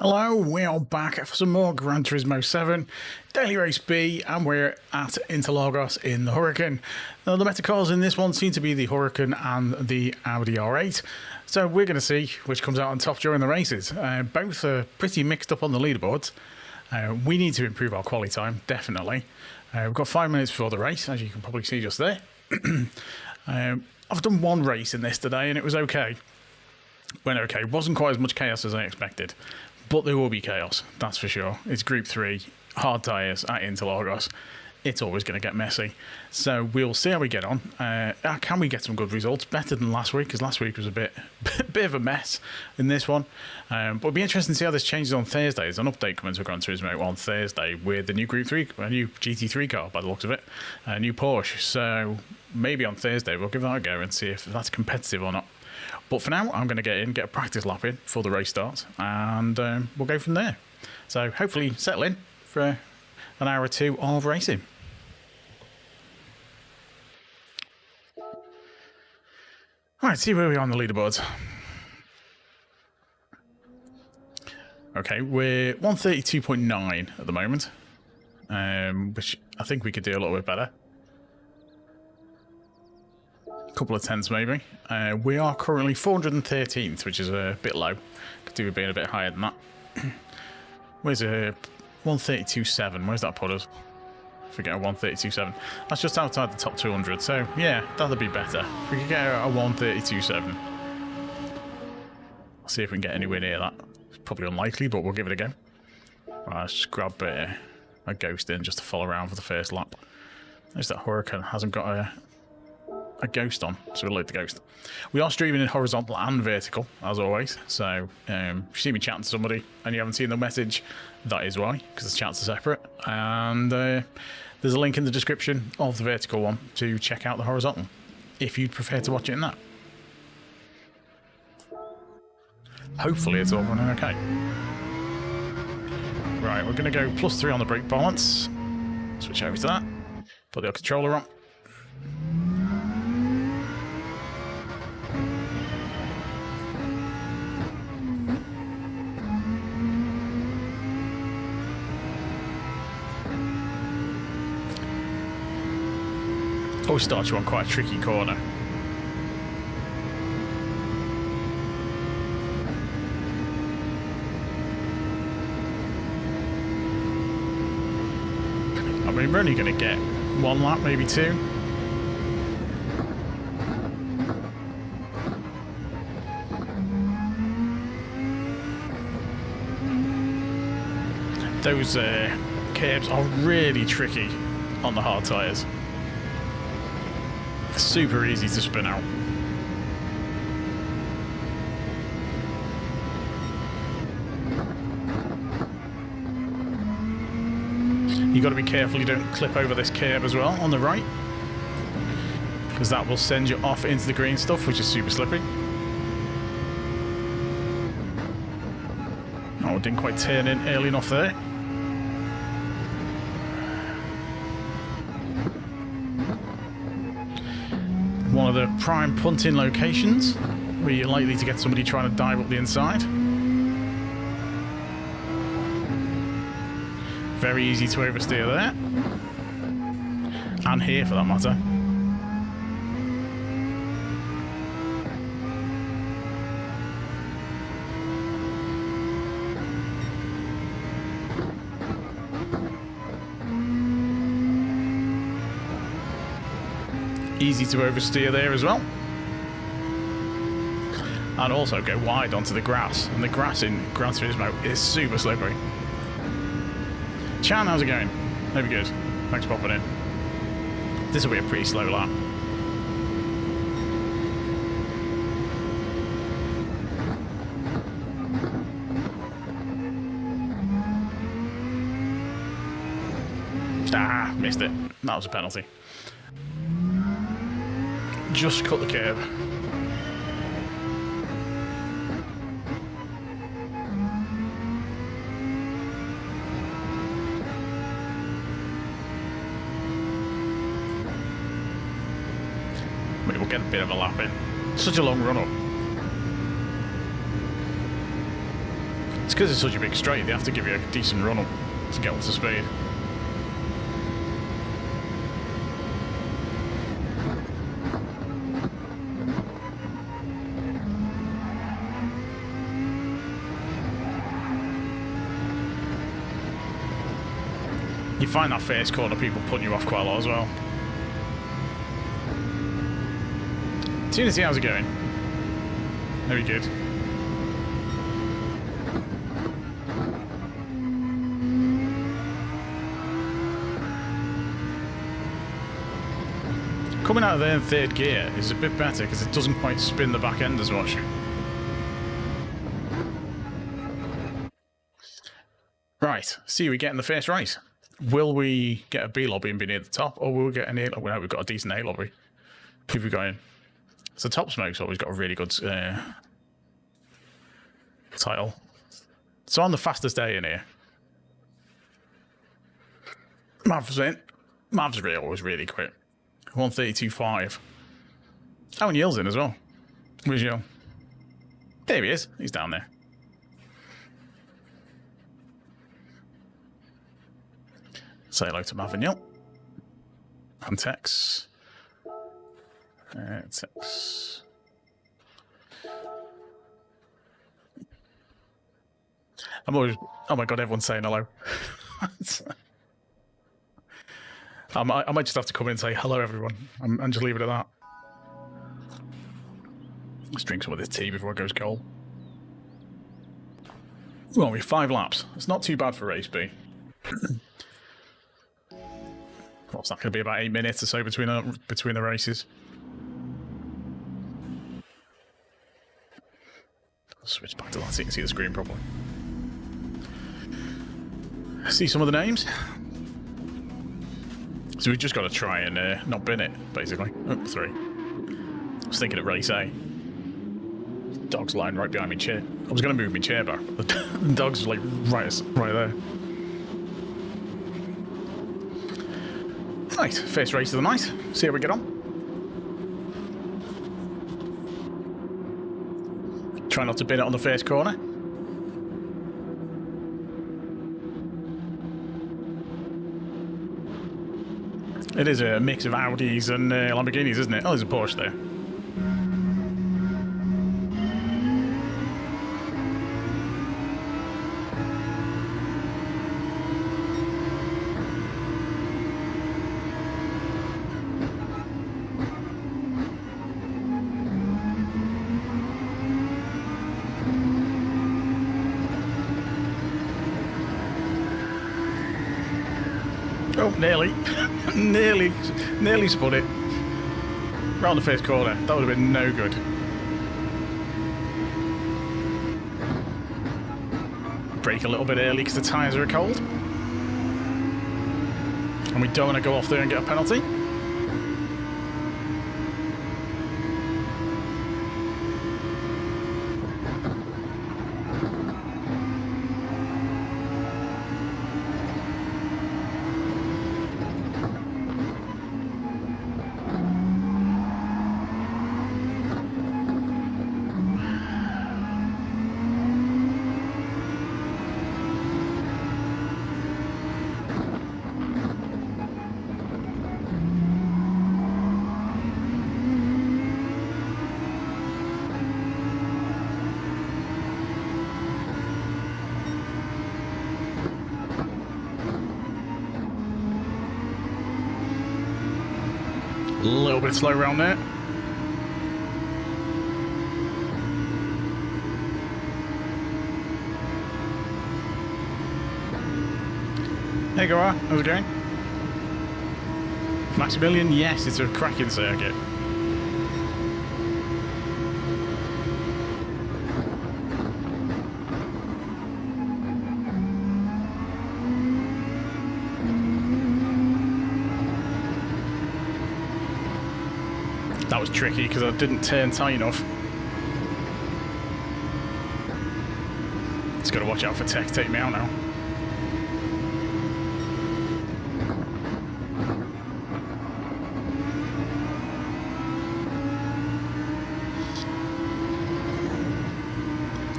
Hello, we are back for some more Gran Turismo 7 Daily Race B, and we're at Interlagos in the Huracán. Now, the meta cars in this one seem to be the Huracán and the Audi R8, so we're going to see which comes out on top during the races. Both are pretty mixed up on the leaderboards. We need to improve our quality time, definitely. We've got 5 minutes before the race, as you can probably see just there. I've done one race in this today and it was okay. Went okay. Wasn't quite as much chaos as I expected. But there will be chaos, that's for sure. It's Group 3, hard tyres at Interlagos. It's always going to get messy. So we'll see how we get on. Can we get some good results? Better than last week, because last week was a bit of a mess in this one. But it'll be interesting to see how this changes on Thursday. There's an update coming to Gran Turismo on Thursday with the new Group 3, a new GT3 car by the looks of it, a new Porsche. So maybe on Thursday we'll give that a go and see if that's competitive or not. But for now, I'm going to get a practice lap in before the race starts, and we'll go from there. So hopefully settle in for an hour or two of racing. Alright, see where we are on the leaderboards. Okay, we're 132.9 at the moment, which I think we could do a little bit better. Couple of tenths maybe. We are currently 413th, which is a bit low. Could do with being a bit higher than that. Where's a 132.7? Where's that put us? Forget a 132.7. That's just outside the top 200. So yeah, that'd be better. If we could get a 132.7. I'll see if we can get anywhere near that. It's probably unlikely, but we'll give it a go. Right, let's just grab a ghost in just to follow around for the first lap. There's that Huracán. Hasn't got a ghost on, so we'll load the ghost. We are streaming in horizontal and vertical, as always, so if you see me chatting to somebody and you haven't seen the message, that is why, because the chats are separate. And there's a link in the description of the vertical one to check out the horizontal, if you'd prefer to watch it in that. Hopefully it's all running okay. Right, we're going to go +3 on the brake balance. Switch over to that. Put the controller on. Always starts you on quite a tricky corner. I mean, we're only going to get one lap, maybe two. Those curbs are really tricky on the hard tyres. Super easy to spin out. You got to be careful you don't clip over this curb as well on the right, because that will send you off into the green stuff, which is super slippery. Oh, didn't quite turn in early enough there. One of the prime punting locations where you're likely to get somebody trying to dive up the inside. Very easy to oversteer there. And here for that matter. Easy to oversteer there as well. And also go wide onto the grass. And the grass in Gran Turismo is super slippery. Chan, how's it going? Hope you're good. Thanks for popping in. This will be a pretty slow lap. Ah, missed it. That was a penalty. Just cut the curb. Maybe we'll get a bit of a lap in. Such a long run up. It's because it's such a big straight, they have to give you a decent run up to get up to speed. You find that first corner people putting you off quite a lot as well. Tunity, how's it going? Very good. Coming out of there in third gear is a bit better because it doesn't quite spin the back end as much. Right, see we get in the first race. Will we get a B lobby and be near the top, or will we get an A lobby? Well, we've got a decent A lobby. Who have we got in? So Top Smoke's always got a really good title. So on the fastest day in here, Mav's in. Mav's always really quick. 132.5. Oh, and Yale's in as well. Where's Yale? There he is. He's down there. Say hello to Mav and Yale. And Tex. Tex. I'm always... Oh my god, everyone's saying hello. I might just have to come in and say hello, everyone, and just leave it at that. Let's drink some of this tea before it goes cold. Well, we're 5 laps. It's not too bad for race B. What's that going to be, about 8 minutes or so between the races? I'll switch back to that so you can see the screen properly. See some of the names. So we've just got to try and not bin it, basically. Oh, 3. I was thinking of race A. Dog's lying right behind my chair. I was going to move my chair back, but the dog's like right there. Right, first race of the night. See how we get on. Try not to bin it on the first corner. It is a mix of Audis and Lamborghinis, isn't it? Oh, there's a Porsche there. Oh, nearly. nearly spun it. Round the first corner. That would have been no good. Brake a little bit early because the tyres are cold. And we don't want to go off there and get a penalty. A little bit slow around there. Hey Gr.3, how's it going? Maximilian, yes, it's a cracking circuit. That was tricky because I didn't turn tight enough. Just got to watch out for Tech to take me out now.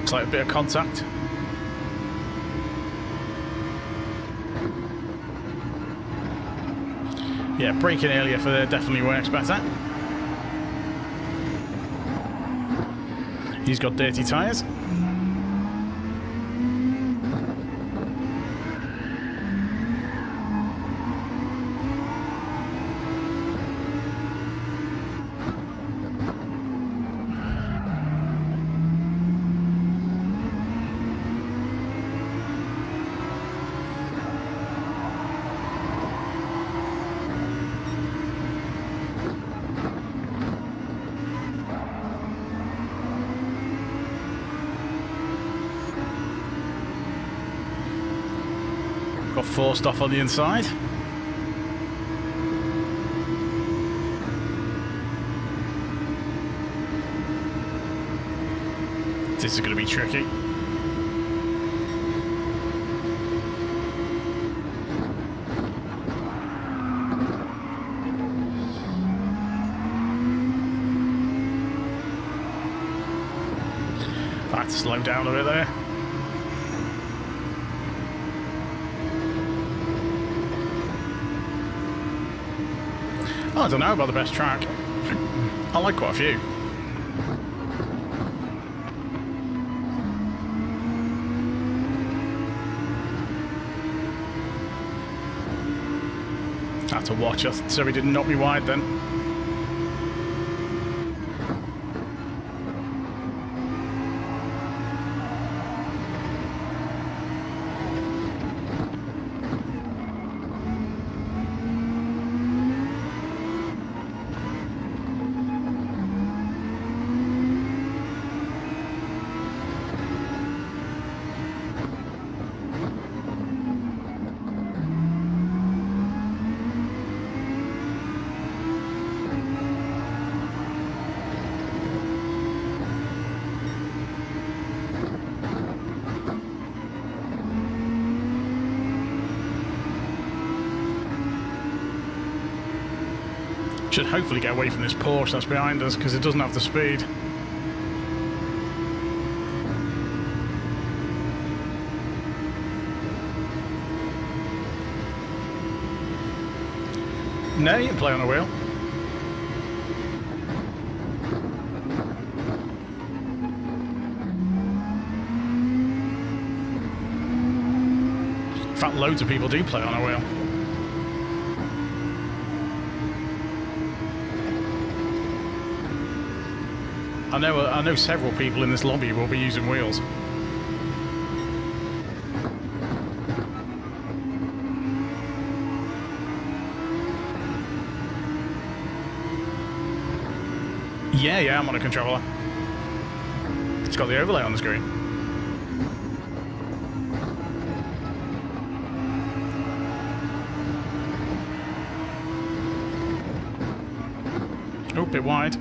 It's like a bit of contact. Yeah, braking earlier for there definitely works better. He's got dirty tyres. Got forced off on the inside. This is going to be tricky. I had to slow down a bit there. I don't know about the best track. I like quite a few. I had to watch us so he didn't knock me wide then. Should hopefully get away from this Porsche that's behind us because it doesn't have the speed. No, you can play on the wheel. In fact, loads of people do play on a wheel. I know several people in this lobby will be using wheels. Yeah, I'm on a controller. It's got the overlay on the screen. Oh, bit wide.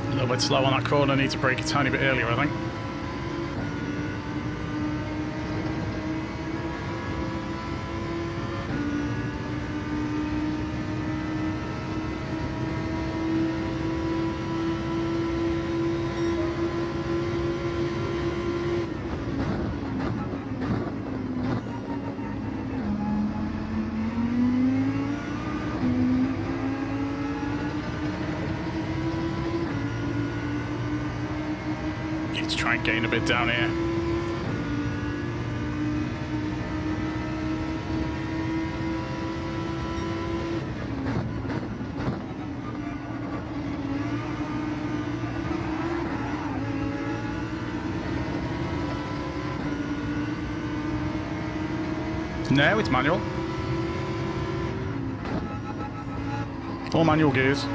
A little bit slow on that corner, need to brake a tiny bit earlier, I think. Let's try and gain a bit down here. No, it's manual. All manual gears.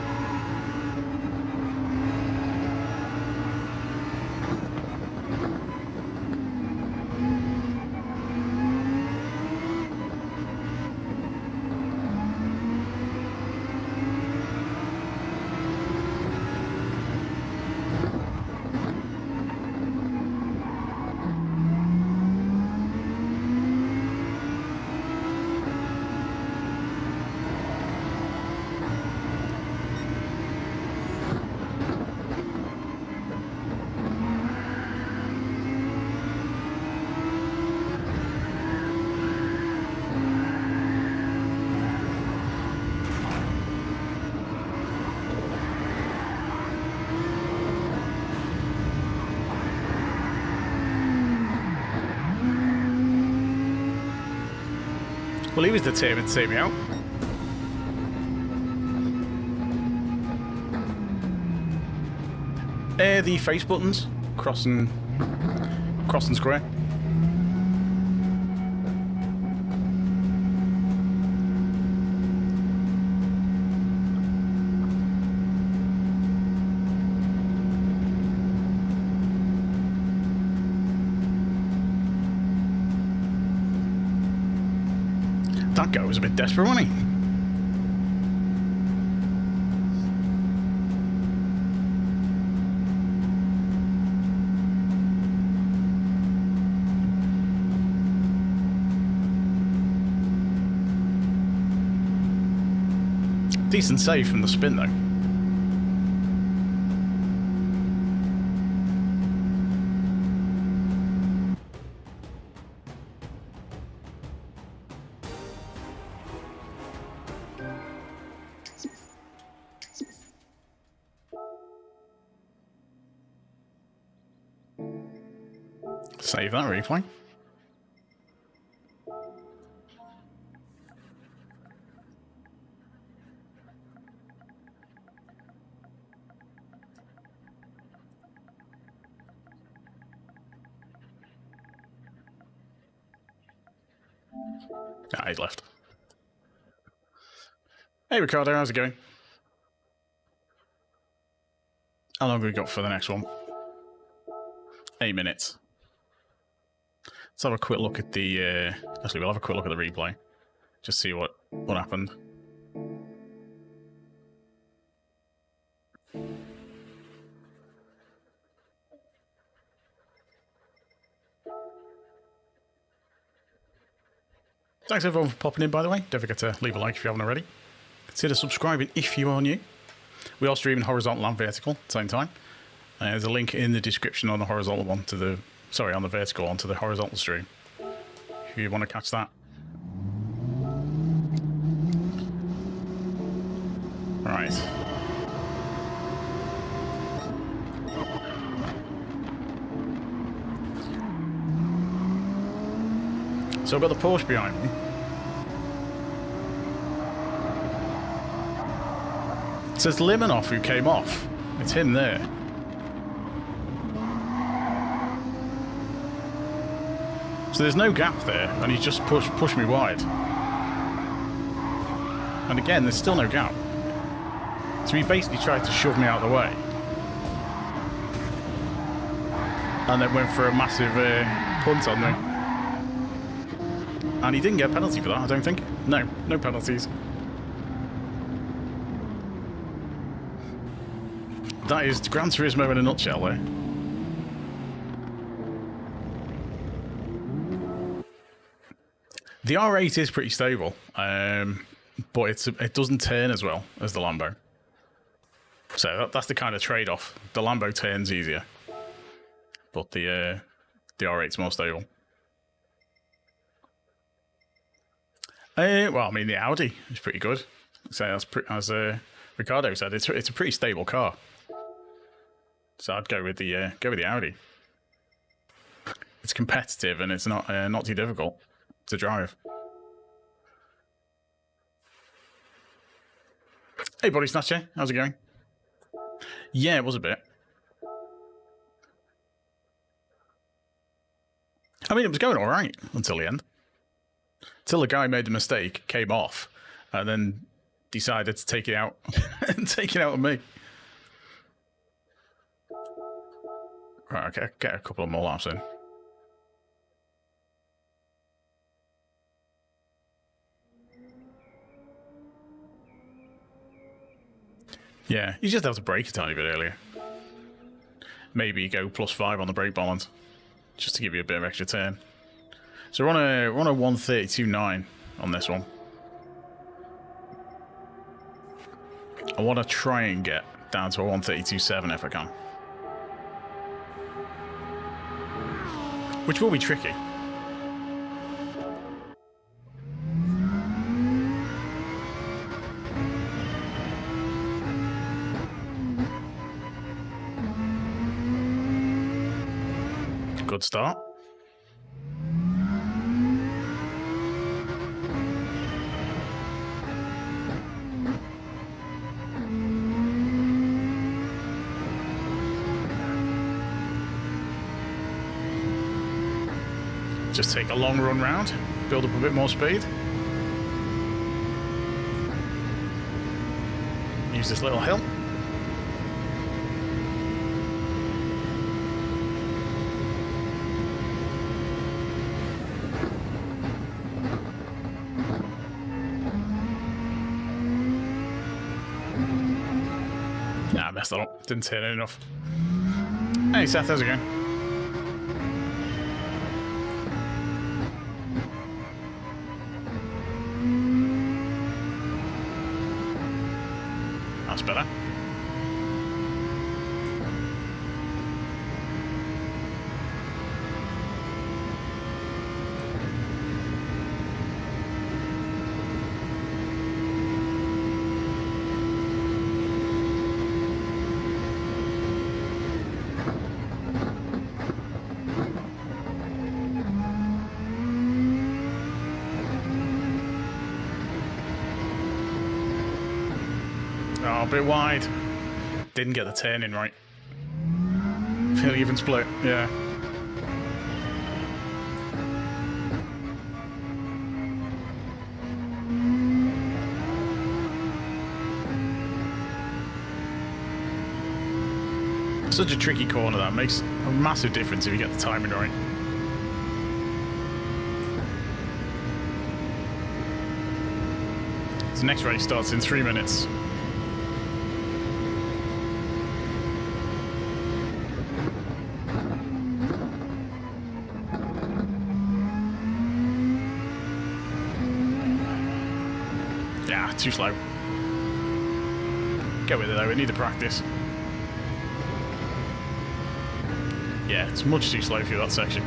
Well, he was determined to take me out. The face buttons, cross and square. That guy was a bit desperate, wasn't he? Decent save from the spin, though. Save that replay. Ah, he's left. Hey Ricardo, how's it going? How long have we got for the next one? 8 minutes. Let's have a quick look at the actually we'll have a quick look at the replay. Just see what happened. Thanks everyone for popping in, by the way. Don't forget to leave a like if you haven't already. Consider subscribing if you are new. We are streaming horizontal and vertical at the same time. There's a link in the description on the horizontal one to the on the vertical onto the horizontal stream. If you want to catch that. Right. So I've got the Porsche behind me. It says Limonov who came off. It's him there. So there's no gap there, and he just pushed me wide. And again, there's still no gap. So he basically tried to shove me out of the way. And then went for a massive punt on me. And he didn't get a penalty for that, I don't think. No penalties. That is Gran Turismo in a nutshell there. The R8 is pretty stable, but it doesn't turn as well as the Lambo. So that's the kind of trade-off. The Lambo turns easier, but the R8's more stable. Well, I mean, the Audi is pretty good. So as Ricardo said, it's a pretty stable car. So I'd go with the Audi. It's competitive and it's not too difficult to drive. Hey, Body Snatcher, how's it going? Yeah, it was a bit. I mean, it was going all right until the end. Until the guy made a mistake, came off, and then decided to take it out and take it out on me. Right, okay, get a couple of more laps in. Yeah, you just have to brake a tiny bit earlier. Maybe go +5 on the brake balance, just to give you a bit of extra turn. So we're on a 132.9 on this one. I want to try and get down to a 132.7 if I can. Which will be tricky. Good start. Just take a long run round, build up a bit more speed. Use this little hill. Nah, I messed that up. Didn't turn it enough. Hey Seth, how's it going? That's better. Oh, a bit wide. Didn't get the turn in right. Fairly even split, yeah. Such a tricky corner, that makes a massive difference if you get the timing right. So next race starts in 3 minutes. Yeah, too slow. Get with it though, we need the practice. Yeah, it's much too slow through that section.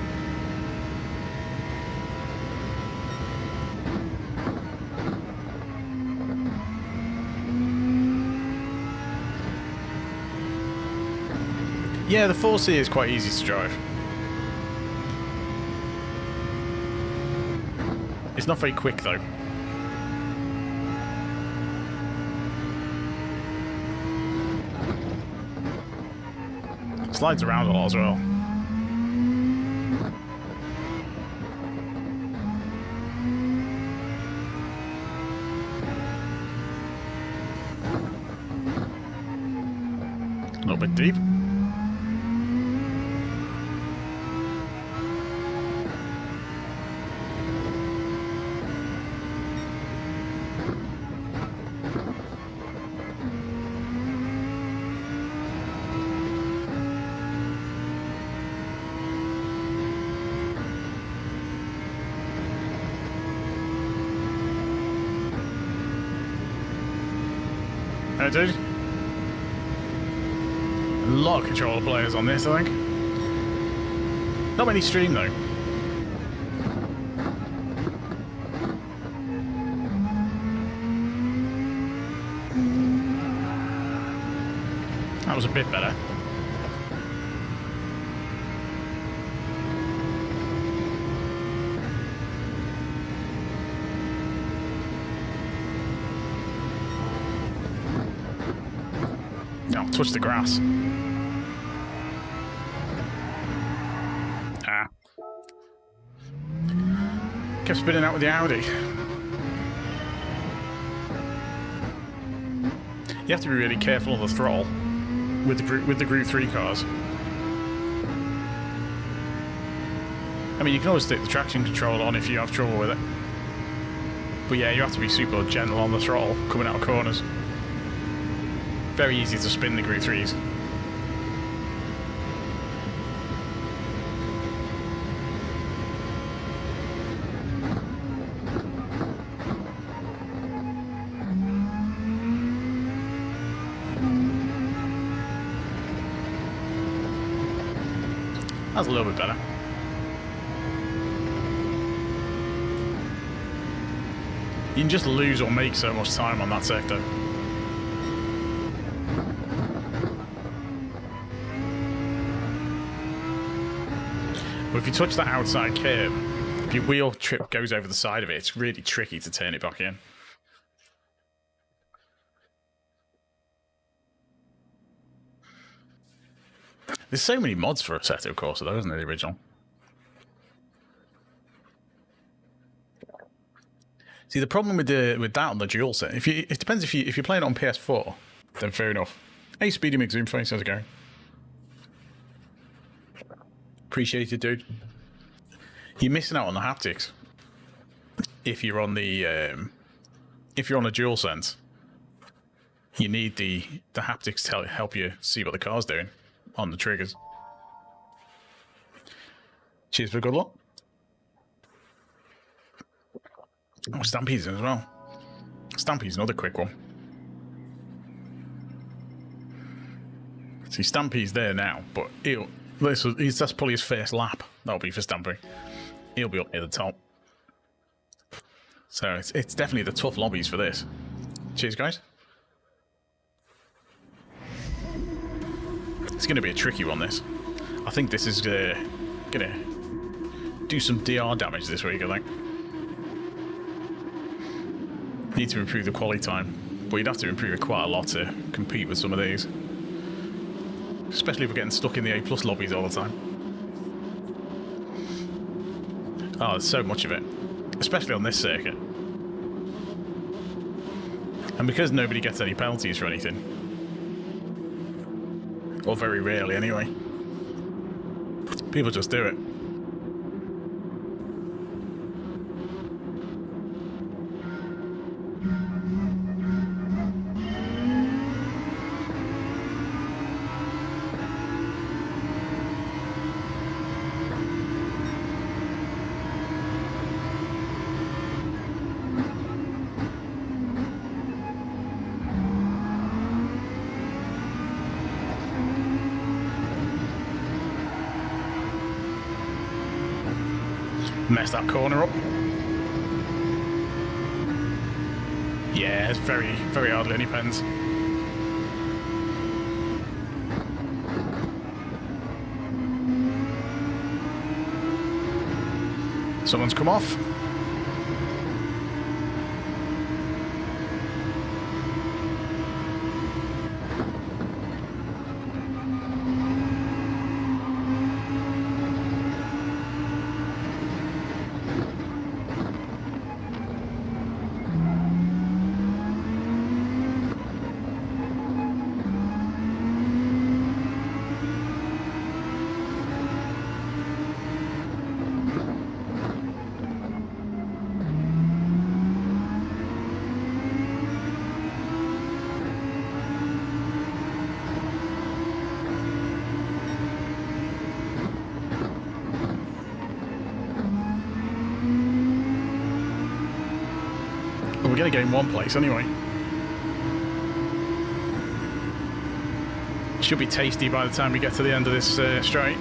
Yeah, the 4C is quite easy to drive. It's not very quick though. Slides around a lot as well. A little bit deep. Dude. A lot of controller players on this, I think. Not many stream though. That was a bit better. Touch the grass. Ah. Kept spinning out with the Audi. You have to be really careful on the throttle with the Gr.3 cars. I mean, you can always stick the traction control on if you have trouble with it. But yeah, you have to be super gentle on the throttle coming out of corners. Very easy to spin the Gr.3s. That's a little bit better. You can just lose or make so much time on that sector. But if you touch that outside curb, if your wheel trip goes over the side of it, it's really tricky to turn it back in. There's so many mods for Assetto Corsa though, isn't there, the original? See, the problem with that on the DualSense, it depends if you're playing it on PS4, then fair enough. Hey, Speedy McZoomface, how's it going? Appreciate it, dude. You're missing out on the haptics if you're on the DualSense. You need the haptics to help you see what the car's doing on the triggers. Cheers for good luck. Oh, Stampy's in as well. Stampy's another quick one. See, Stampy's there now, but that's probably his first lap. That'll be for Stampy. He'll be up near the top. So it's definitely the tough lobbies for this. Cheers, guys. It's going to be a tricky one, this. I think this is going to do some DR damage this week, I think. Need to improve the quality time, but you'd have to improve it quite a lot to compete with some of these. Especially if we're getting stuck in the A+ lobbies all the time. Oh, there's so much of it. Especially on this circuit. And because nobody gets any penalties for anything. Or very rarely anyway. People just do it. Mess that corner up. Yeah, it's very, very hardly any pens. Someone's come off. We're going to get in one place anyway. Should be tasty by the time we get to the end of this straight.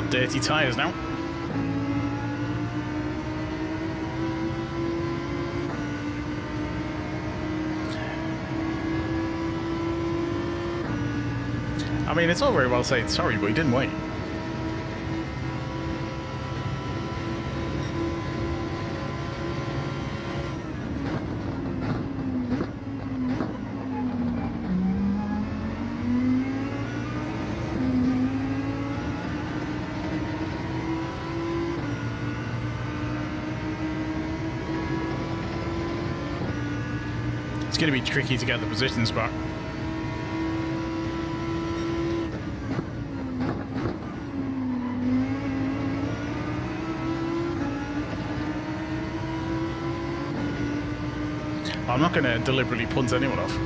Dirty tyres now. I mean, it's all very well saying sorry, but he didn't wait. It's going to be tricky to get the positions back. I'm not going to deliberately punt anyone off.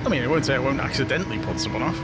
I mean, I won't say I won't accidentally put someone off.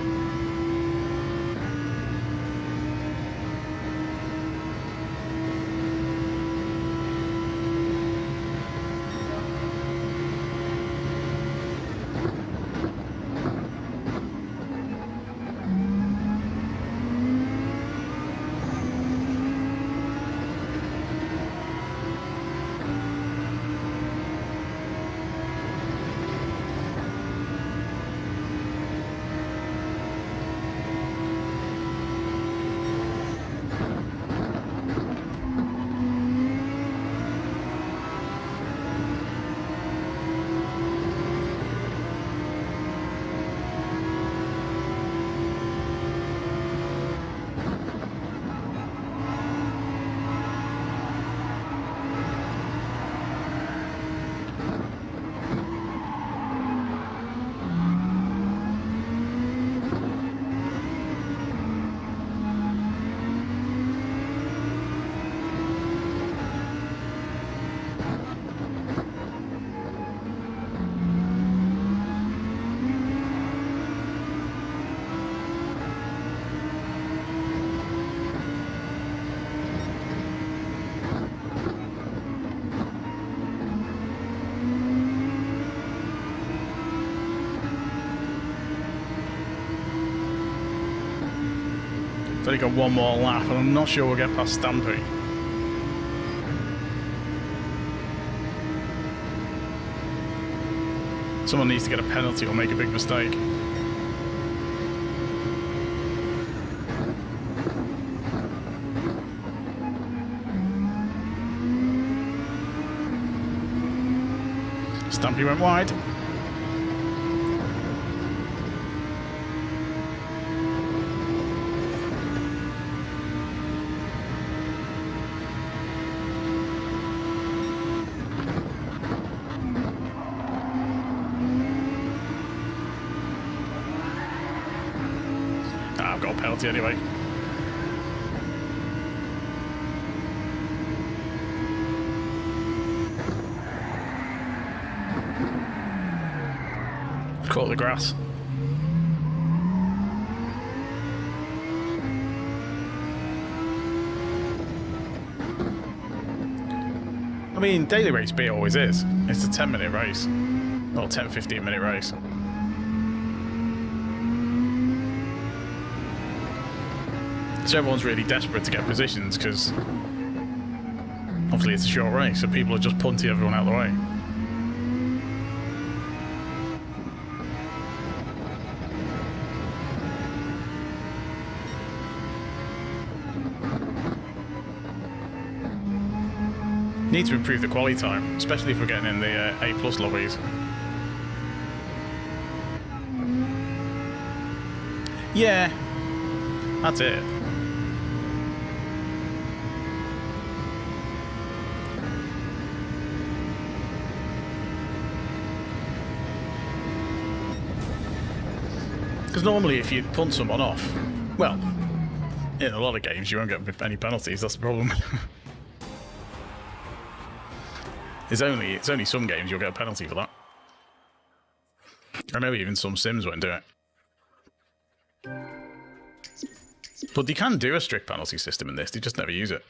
I've only got one more lap, and I'm not sure we'll get past Stampy. Someone needs to get a penalty or make a big mistake. Stampy went wide. I've got a penalty anyway. Caught the grass. I mean, daily race B always is. It's a 10-minute race. Or 10, 15-minute race. So everyone's really desperate to get positions because obviously it's a short race, so people are just punting everyone out of the way. Need to improve the quality time, especially if we're getting in the A+ lobbies. Yeah, that's it. Because normally if you punt someone off, well, in a lot of games you won't get any penalties, that's the problem. It's only some games you'll get a penalty for that. I know even some sims won't do it. But they can do a strict penalty system in this, they just never use it.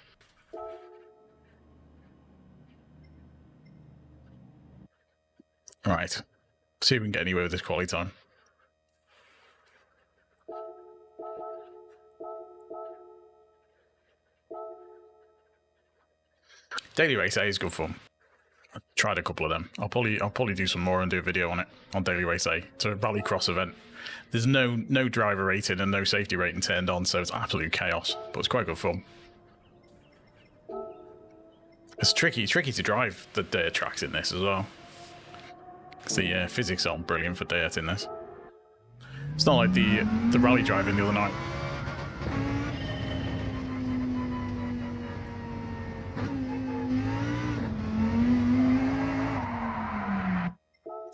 Right. See if we can get anywhere with this quality time. Daily Race A is good fun. I tried a couple of them. I'll probably do some more and do a video on it on Daily Race A. It's a rallycross event. There's no driver rating and no safety rating turned on, so it's absolute chaos. But it's quite good fun. It's tricky to drive the dirt tracks in this as well. Because the physics aren't brilliant for dirt in this. It's not like the rally driving the other night.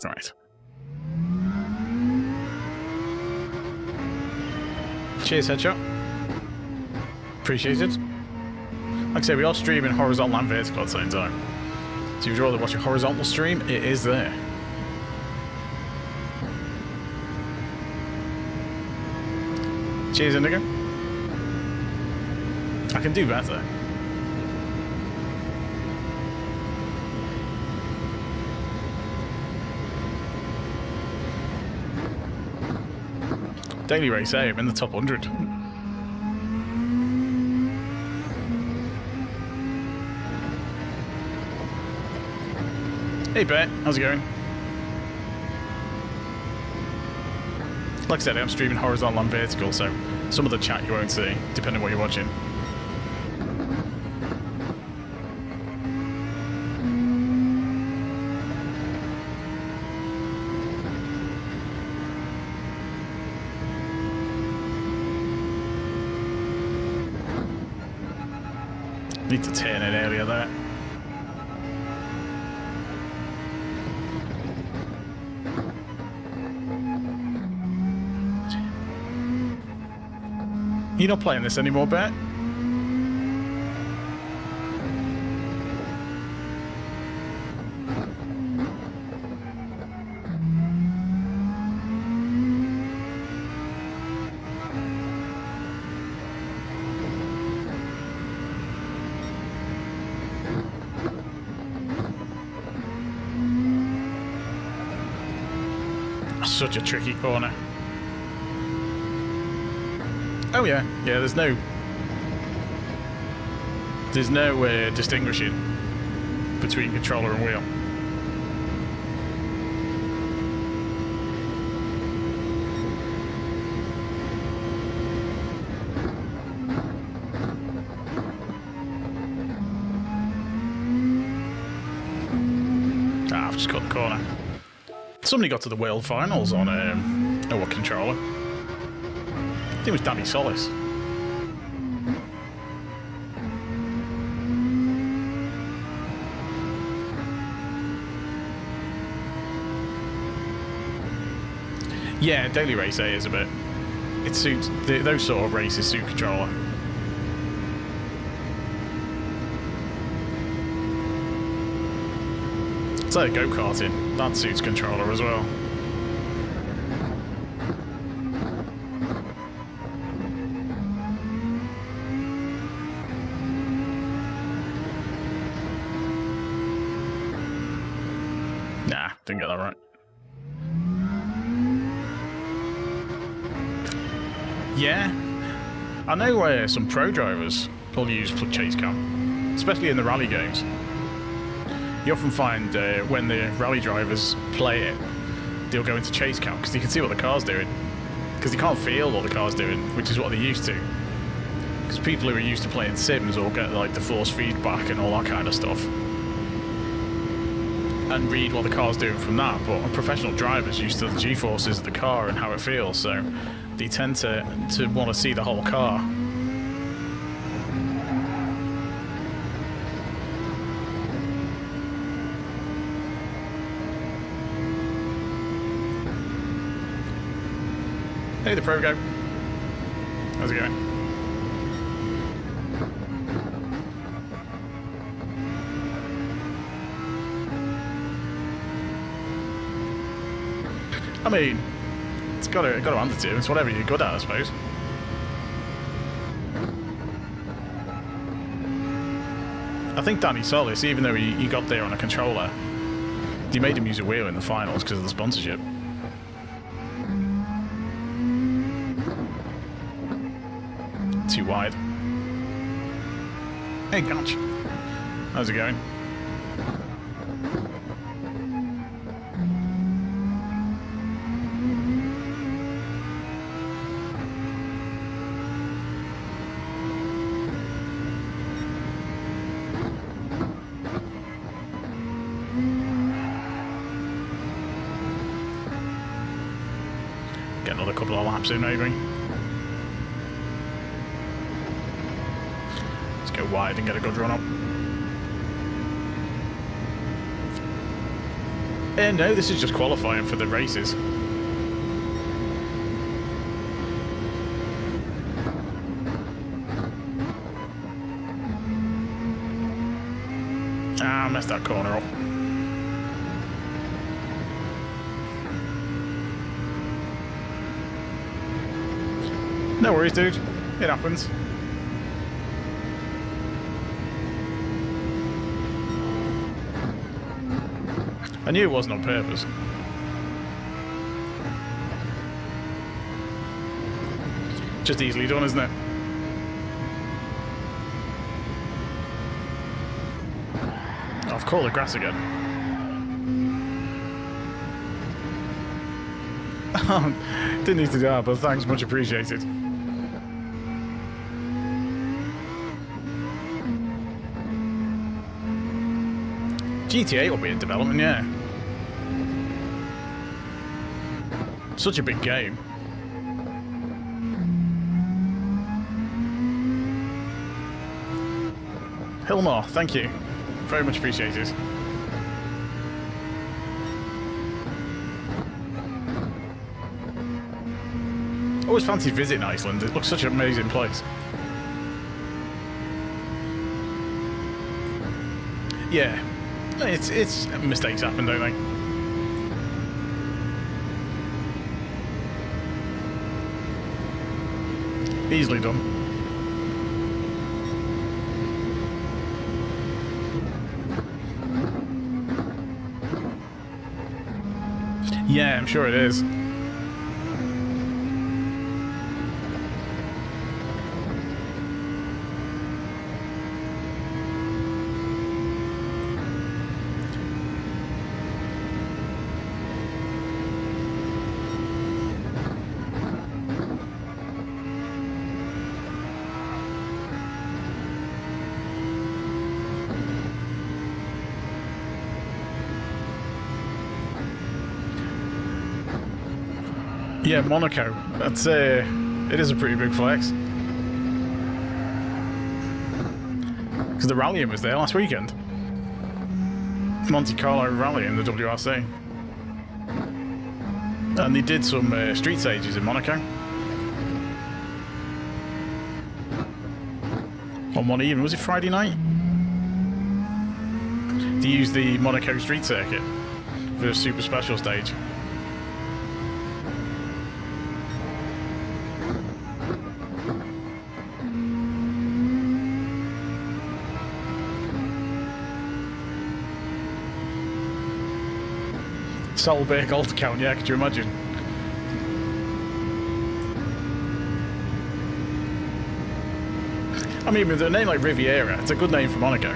Right. Cheers, headshot. Appreciate it. Like I say, we are streaming horizontal and vertical at the same time. So if you'd rather watch a horizontal stream, it is there. Cheers, Indigo. I can do better. Daily Race A, I'm in the top 100. Hey Bet, how's it going? Like I said, I'm streaming horizontal and vertical, so some of the chat you won't see, depending on what you're watching. Need to turn in earlier there. You're not playing this anymore, Bet? Such a tricky corner. Oh yeah, there's no distinguishing between controller and wheel. I've just cut the corner. Somebody got to the World Finals on what controller? I think it was Danny Solis. Yeah, Daily Race A is a bit. It suits those sort of races suit controller. It's like go-karting. That suits controller as well. Nah, didn't get that right. Yeah, I know some pro drivers will use chase cam, especially in the rally games. You often find when the rally drivers play it, they'll go into chase cam because you can see what the car's doing. Because you can't feel what the car's doing, which is what they're used to. Because people who are used to playing sims will get like the force feedback and all that kind of stuff, and read what the car's doing from that. But professional drivers used to the G-forces of the car and how it feels, so they tend to want to see the whole car. Hey, the Pro Go. How's it going? I mean, it's got to hand it to you. It's whatever you're good at, I suppose. I think Danny Solis, even though he got there on a controller, They made him use a wheel in the finals because of the sponsorship. Too wide. Hey, gosh. How's it going? Get another couple of laps in, maybe. Let's go wide and get a good run up. No, this is just qualifying for the races. Ah, messed that corner up. No worries, dude. It happens. I knew it wasn't on purpose. Just easily done, isn't it? I've caught the grass again. Didn't need to do that, but thanks, much appreciated. GT8 will be in development, yeah. Such a big game. Hillmore, thank you. Very much appreciated. Always fancied visiting Iceland. It looks such an amazing place. Yeah. It's mistakes happen, don't they? Easily done. Yeah, I'm sure it is. Yeah, Monaco. That's it is a pretty big flex. Because the rallying was there last weekend. Monte Carlo rally in the WRC. And they did some street stages in Monaco. On one evening, was it Friday night? They used the Monaco street circuit for a super special stage. Solberg alt account, yeah, could you imagine? I mean, with a name like Riviera, it's a good name for Monaco.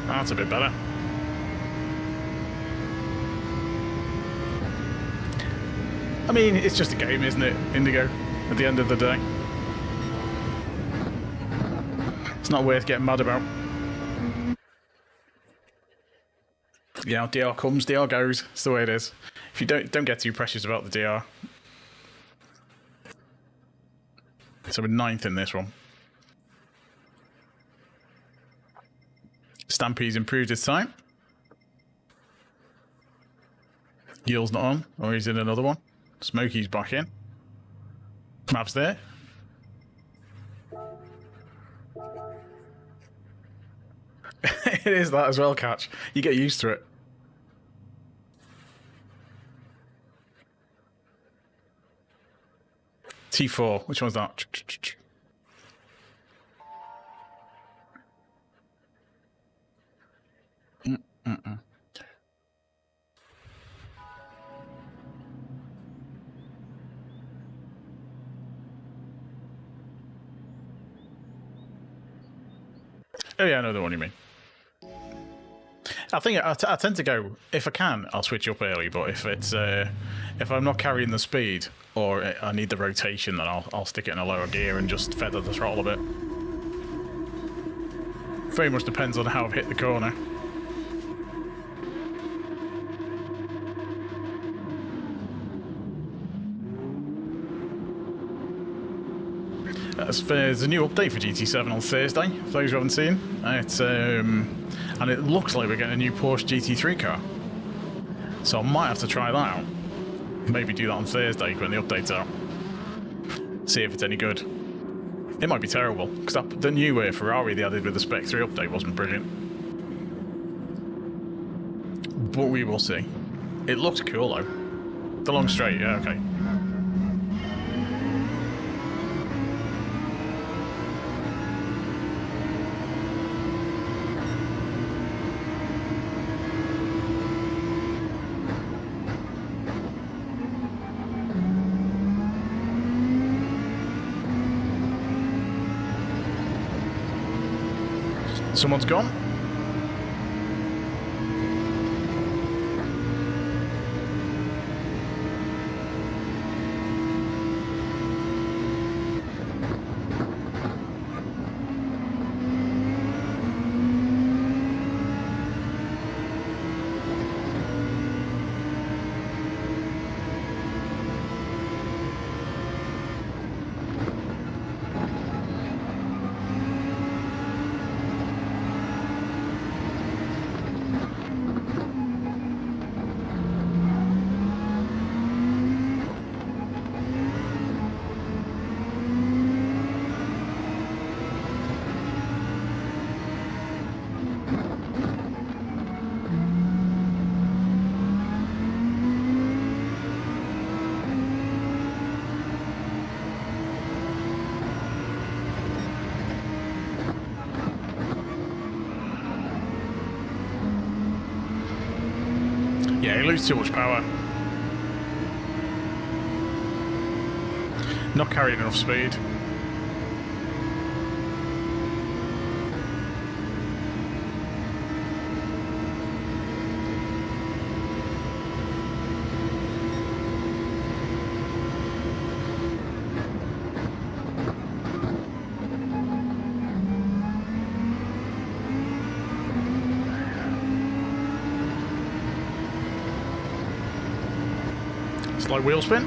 That's a bit better. I mean, it's just a game, isn't it, Indigo, at the end of the day? It's not worth getting mad about. Yeah, DR comes, DR goes. It's the way it is. If you don't get too precious about the DR. So we're 9th in this one. Stampy's improved his time. Yill's not on, or he's in another one. Smokey's back in. Map's there. It is that as well, Catch. You get used to it. T4. Which one's that? Oh yeah, I know the one you mean. I think I tend to go, if I can, I'll switch up early. But if it's if I'm not carrying the speed or I need the rotation, then I'll stick it in a lower gear and just feather the throttle a bit. Very much depends on how I've hit the corner. There's a new update for GT7 on Thursday, for those who haven't seen. And it looks like we're getting a new Porsche GT3 car. So I might have to try that out. Maybe do that on Thursday when the update's out. See if it's any good. It might be terrible, because the new Ferrari they added with the Spec 3 update wasn't brilliant. But we will see. It looks cool though. The long straight, yeah, okay. Someone's gone. Yeah, you lose too much power. Not carrying enough speed. Slow wheel spin.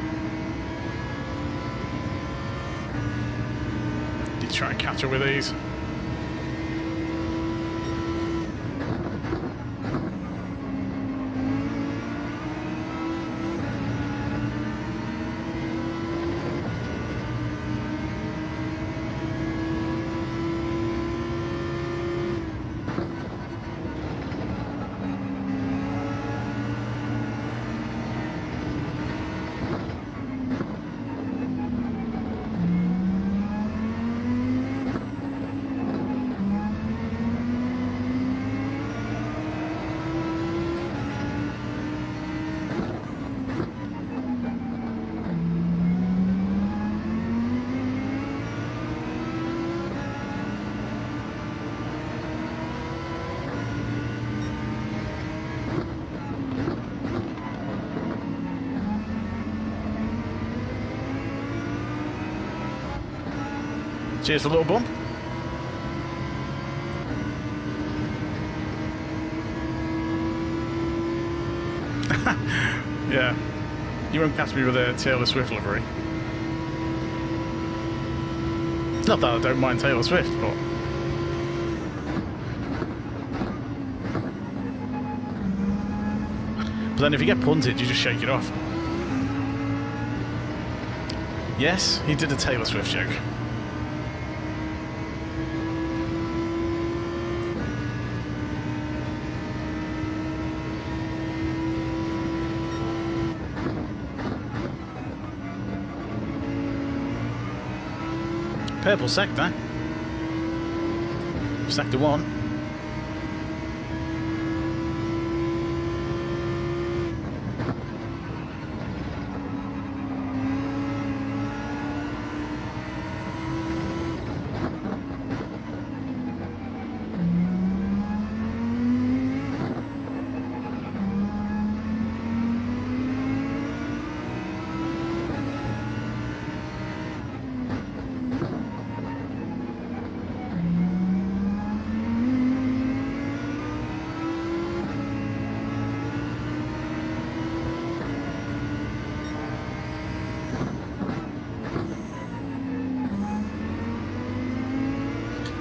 Did try and catch her with these. Cheers for the little bump. Yeah. You won't catch me with a Taylor Swift livery. Not that I don't mind Taylor Swift, but... But then if you get punted, you just shake it off. Yes, he did a Taylor Swift joke. Purple sector. Sector 1.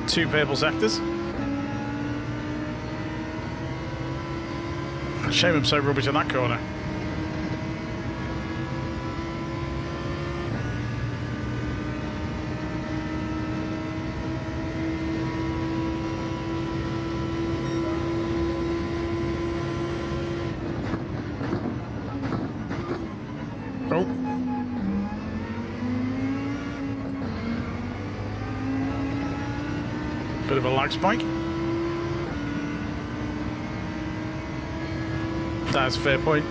Two purple sectors. Shame I'm so rubbish in that corner. Oh. Bit of a lag spike. That's a fair point.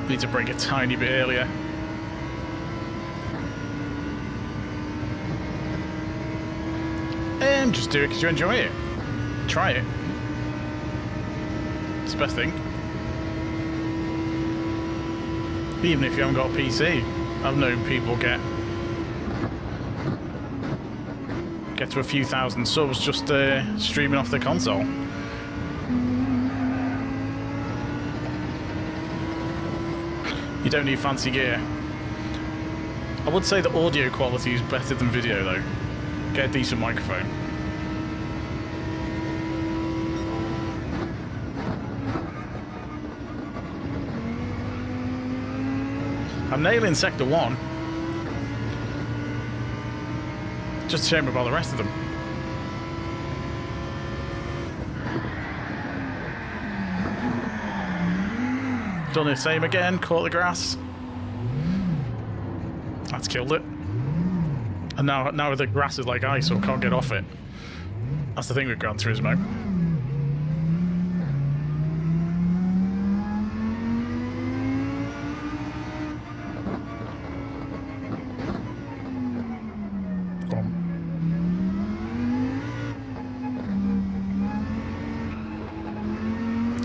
Need to brake a tiny bit earlier. Just do it because you enjoy it. Try it. It's the best thing. Even if you haven't got a PC. I've known people get to a few thousand subs just streaming off the console. You don't need fancy gear. I would say the audio quality is better than video though. Get a decent microphone. I'm nailing sector 1. Just a shame about the rest of them. Done the same again, caught the grass. That's killed it. And now the grass is like ice, so I can't get off it. That's the thing with Gran Turismo.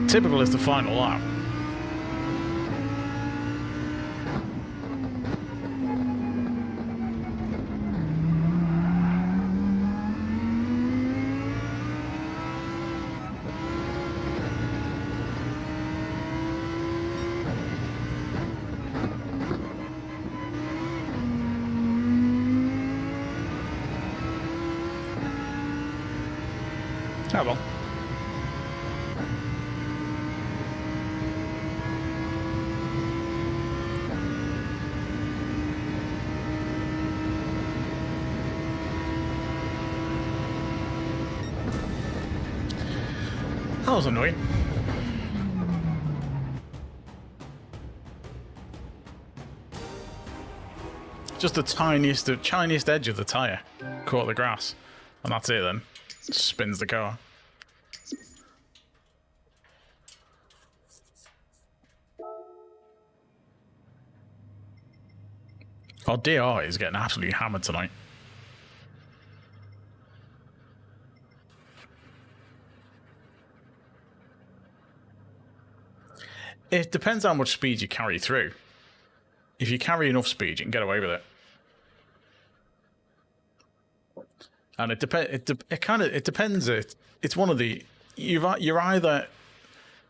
Typical is the final lap. Oh well. That was annoying. Just the tiniest edge of the tyre caught the grass, and that's it then. Spins the car. Our DR is getting absolutely hammered tonight. It depends how much speed you carry through. If you carry enough speed, you can get away with it. And it depends. It's one of the you're either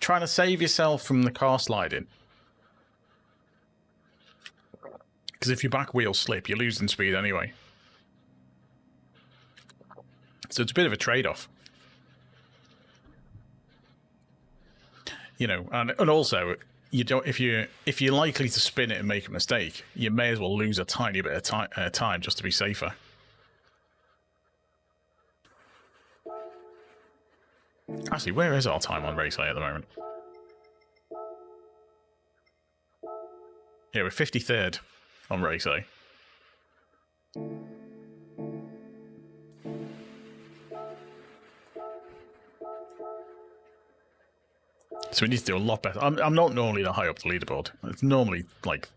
trying to save yourself from the car sliding, because if your back wheels slip, you're losing speed anyway. So it's a bit of a trade-off. You know, and also you don't if you're likely to spin it and make a mistake, you may as well lose a tiny bit of time just to be safer. Actually, where is our time on race A at the moment? Yeah, we're 53rd on race A. So we need to do a lot better. I'm not normally that high up the leaderboard. It's normally like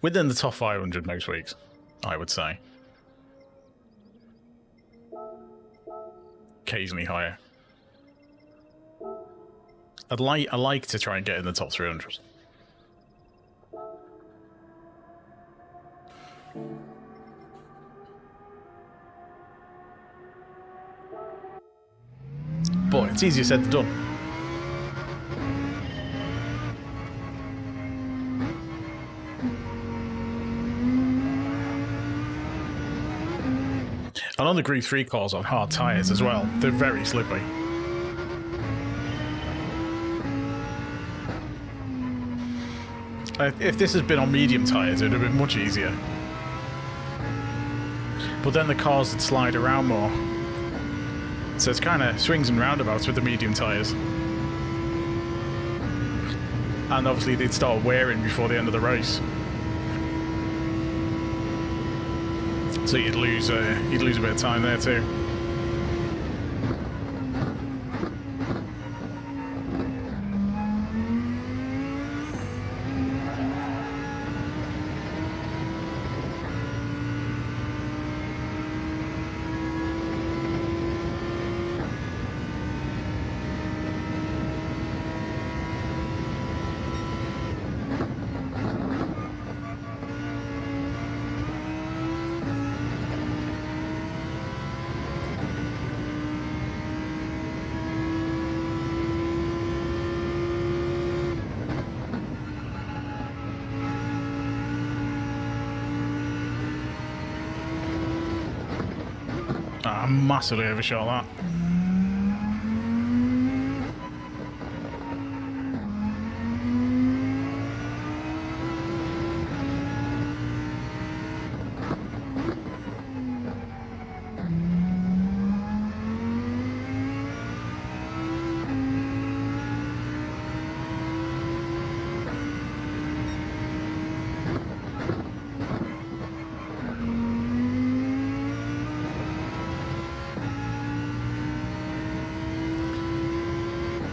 within the top 500 most weeks, I would say. Occasionally higher. I like to try and get in the top 300. Boy, it's easier said than done. And on the Gr.3 cars on hard tyres as well, they're very slippy. If this had been on medium tyres, it would have been much easier. But then the cars would slide around more. So it's kind of swings and roundabouts with the medium tyres. And obviously they'd start wearing before the end of the race. So you'd lose a bit of time there too. I massively overshot that.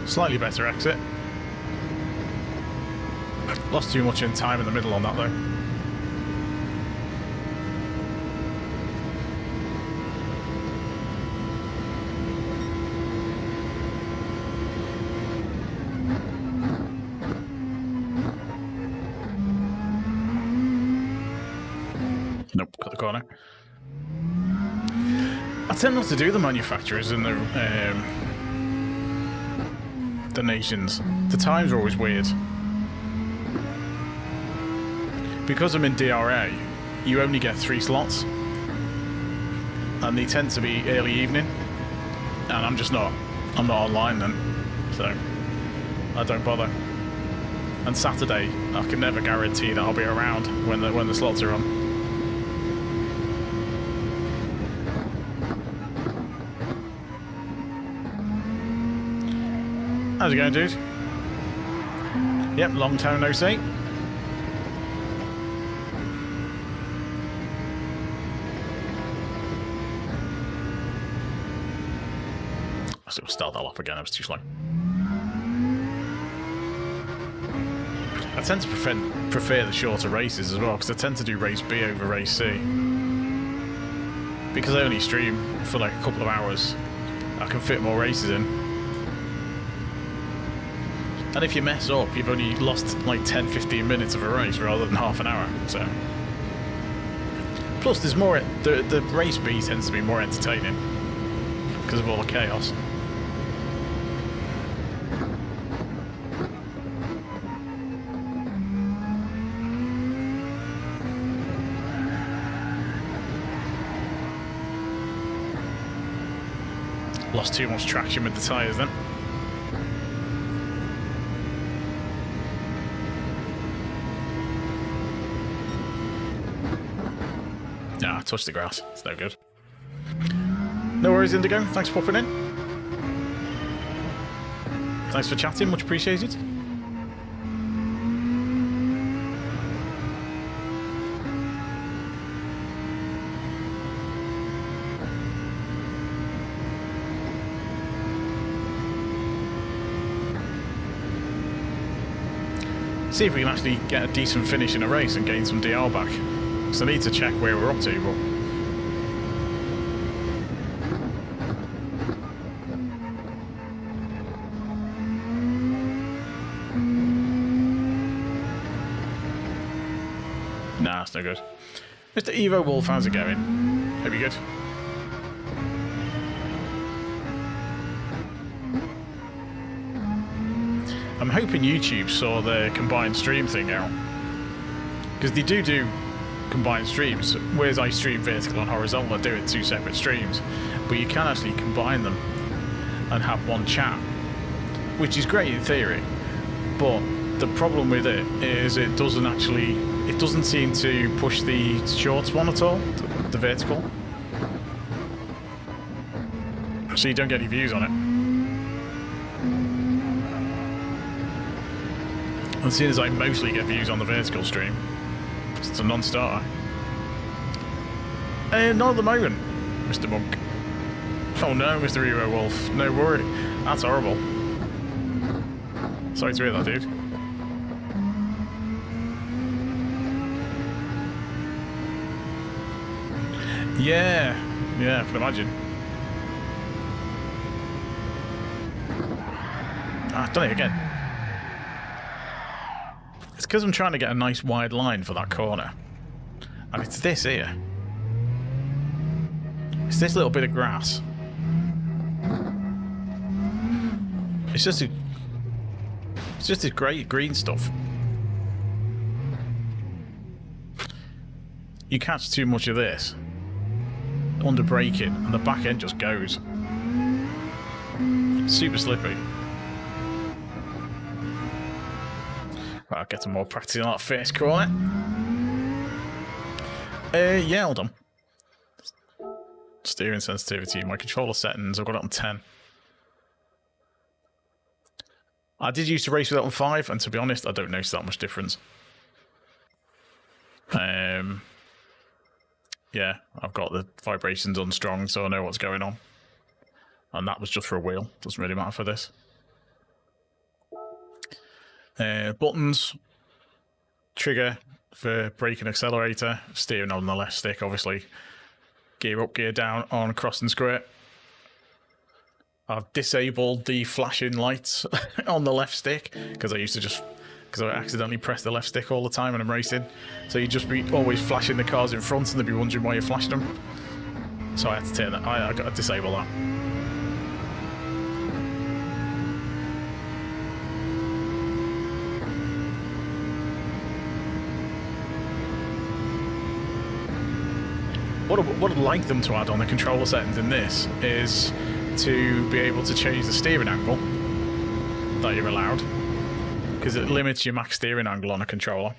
Slightly better exit. Lost too much in time in the middle on that though. Nope, cut the corner. I tend not to do the manufacturers in the nations. The times are always weird. Because I'm in DRA, you only get 3 slots. And they tend to be early evening. And I'm not online then. So I don't bother. And Saturday, I can never guarantee that I'll be around when the slots are on. How's it going, dude? Yep, long time no see. I still start that up again, I was too slow. I tend to prefer the shorter races as well, because I tend to do race B over race C. Because I only stream for like a couple of hours, I can fit more races in. And if you mess up, you've only lost like 10-15 minutes of a race rather than half an hour. So, plus there's more. The race B tends to be more entertaining because of all the chaos. Lost too much traction with the tyres then. Ah, touched the grass. It's no good. No worries, Indigo. Thanks for popping in. Thanks for chatting. Much appreciated. See if we can actually get a decent finish in a race and gain some DR back. So I need to check where we're up to, but... Nah, it's no good. Mr. Evo Wolf, how's it going? Hope you're good. I'm hoping YouTube saw the combined stream thing out. Because they do combined streams, whereas I stream vertical and horizontal, I do it 2 separate streams. But you can actually combine them and have one chat, which is great in theory. But the problem with it is it doesn't seem to push the shorts one at all, the vertical. So you don't get any views on it. And seeing as I mostly get views on the vertical stream, it's a non-starter. Not at the moment, Mr. Monk. Oh no, Mr. Hero Wolf. No worry. That's horrible. Sorry to hear that, dude. Yeah, I can imagine. I've done it again. It's because I'm trying to get a nice wide line for that corner. And it's this here. It's this little bit of grass. It's just this great green stuff. You catch too much of this under braking and the back end just goes. Super slippy. Right, I'll get some more practice on that first corner. Yeah, hold on. Steering sensitivity, my controller settings, I've got it on 10. I did used to race with it on 5, and to be honest, I don't notice that much difference. Yeah, I've got the vibrations on strong, so I know what's going on. And that was just for a wheel, doesn't really matter for this. Buttons, trigger for brake and accelerator, steering on the left stick, obviously. Gear up, gear down on cross and squirt. I've disabled the flashing lights on the left stick because I accidentally press the left stick all the time when I'm racing. So you'd just be always flashing the cars in front and they'd be wondering why you flashed them. So I had to turn that. I got to disable that. What I'd like them to add on the controller settings in this is to be able to change the steering angle that you're allowed, because it limits your max steering angle on a controller.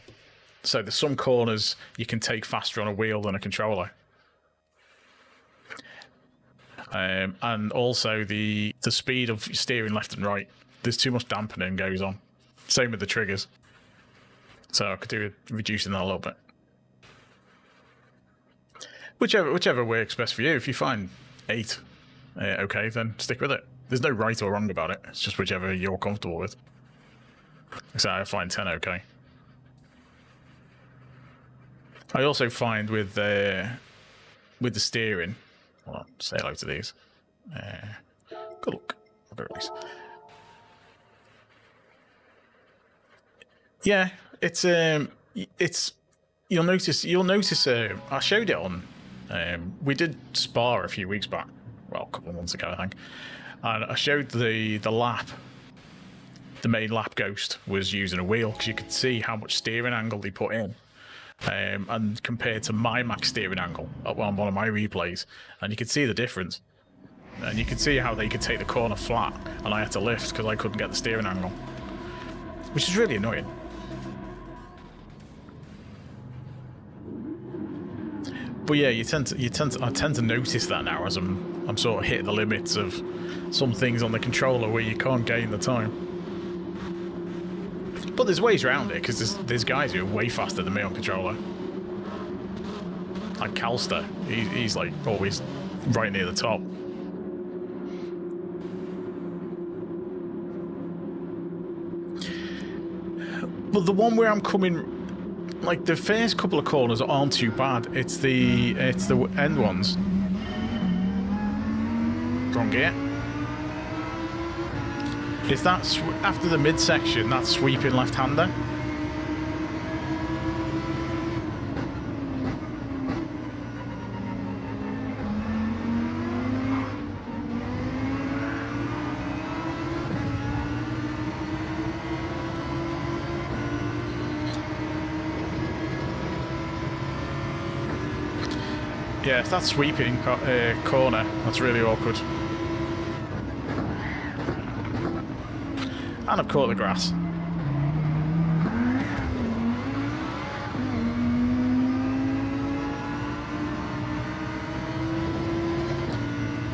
So there's some corners you can take faster on a wheel than a controller. And also the speed of steering left and right. There's too much dampening goes on. Same with the triggers. So I could do with reducing that a little bit. Whichever works best for you. If you find 8 okay, then stick with it. There's no right or wrong about it. It's just whichever you're comfortable with. So I find 10 okay. I also find with the steering, well, say hello to these. Good luck. Very nice. Yeah, it's you'll notice I showed it on we did Spa a few weeks back, well, a couple of months ago I think, and I showed the lap. The main lap ghost was using a wheel because you could see how much steering angle they put in, and compared to my max steering angle on one of my replays, and you could see the difference. And you could see how they could take the corner flat, and I had to lift because I couldn't get the steering angle, which is really annoying. But yeah, I tend to notice that now as I'm sort of hitting the limits of some things on the controller where you can't gain the time. But there's ways around it because there's guys who are way faster than me on controller. Like Calster, he's like always right near the top. But the one where I'm coming, like the first couple of corners aren't too bad. It's the end ones. Wrong gear. Is that after the midsection? That sweeping left-hander. Yeah, if that's sweeping corner, that's really awkward. And I've caught the grass.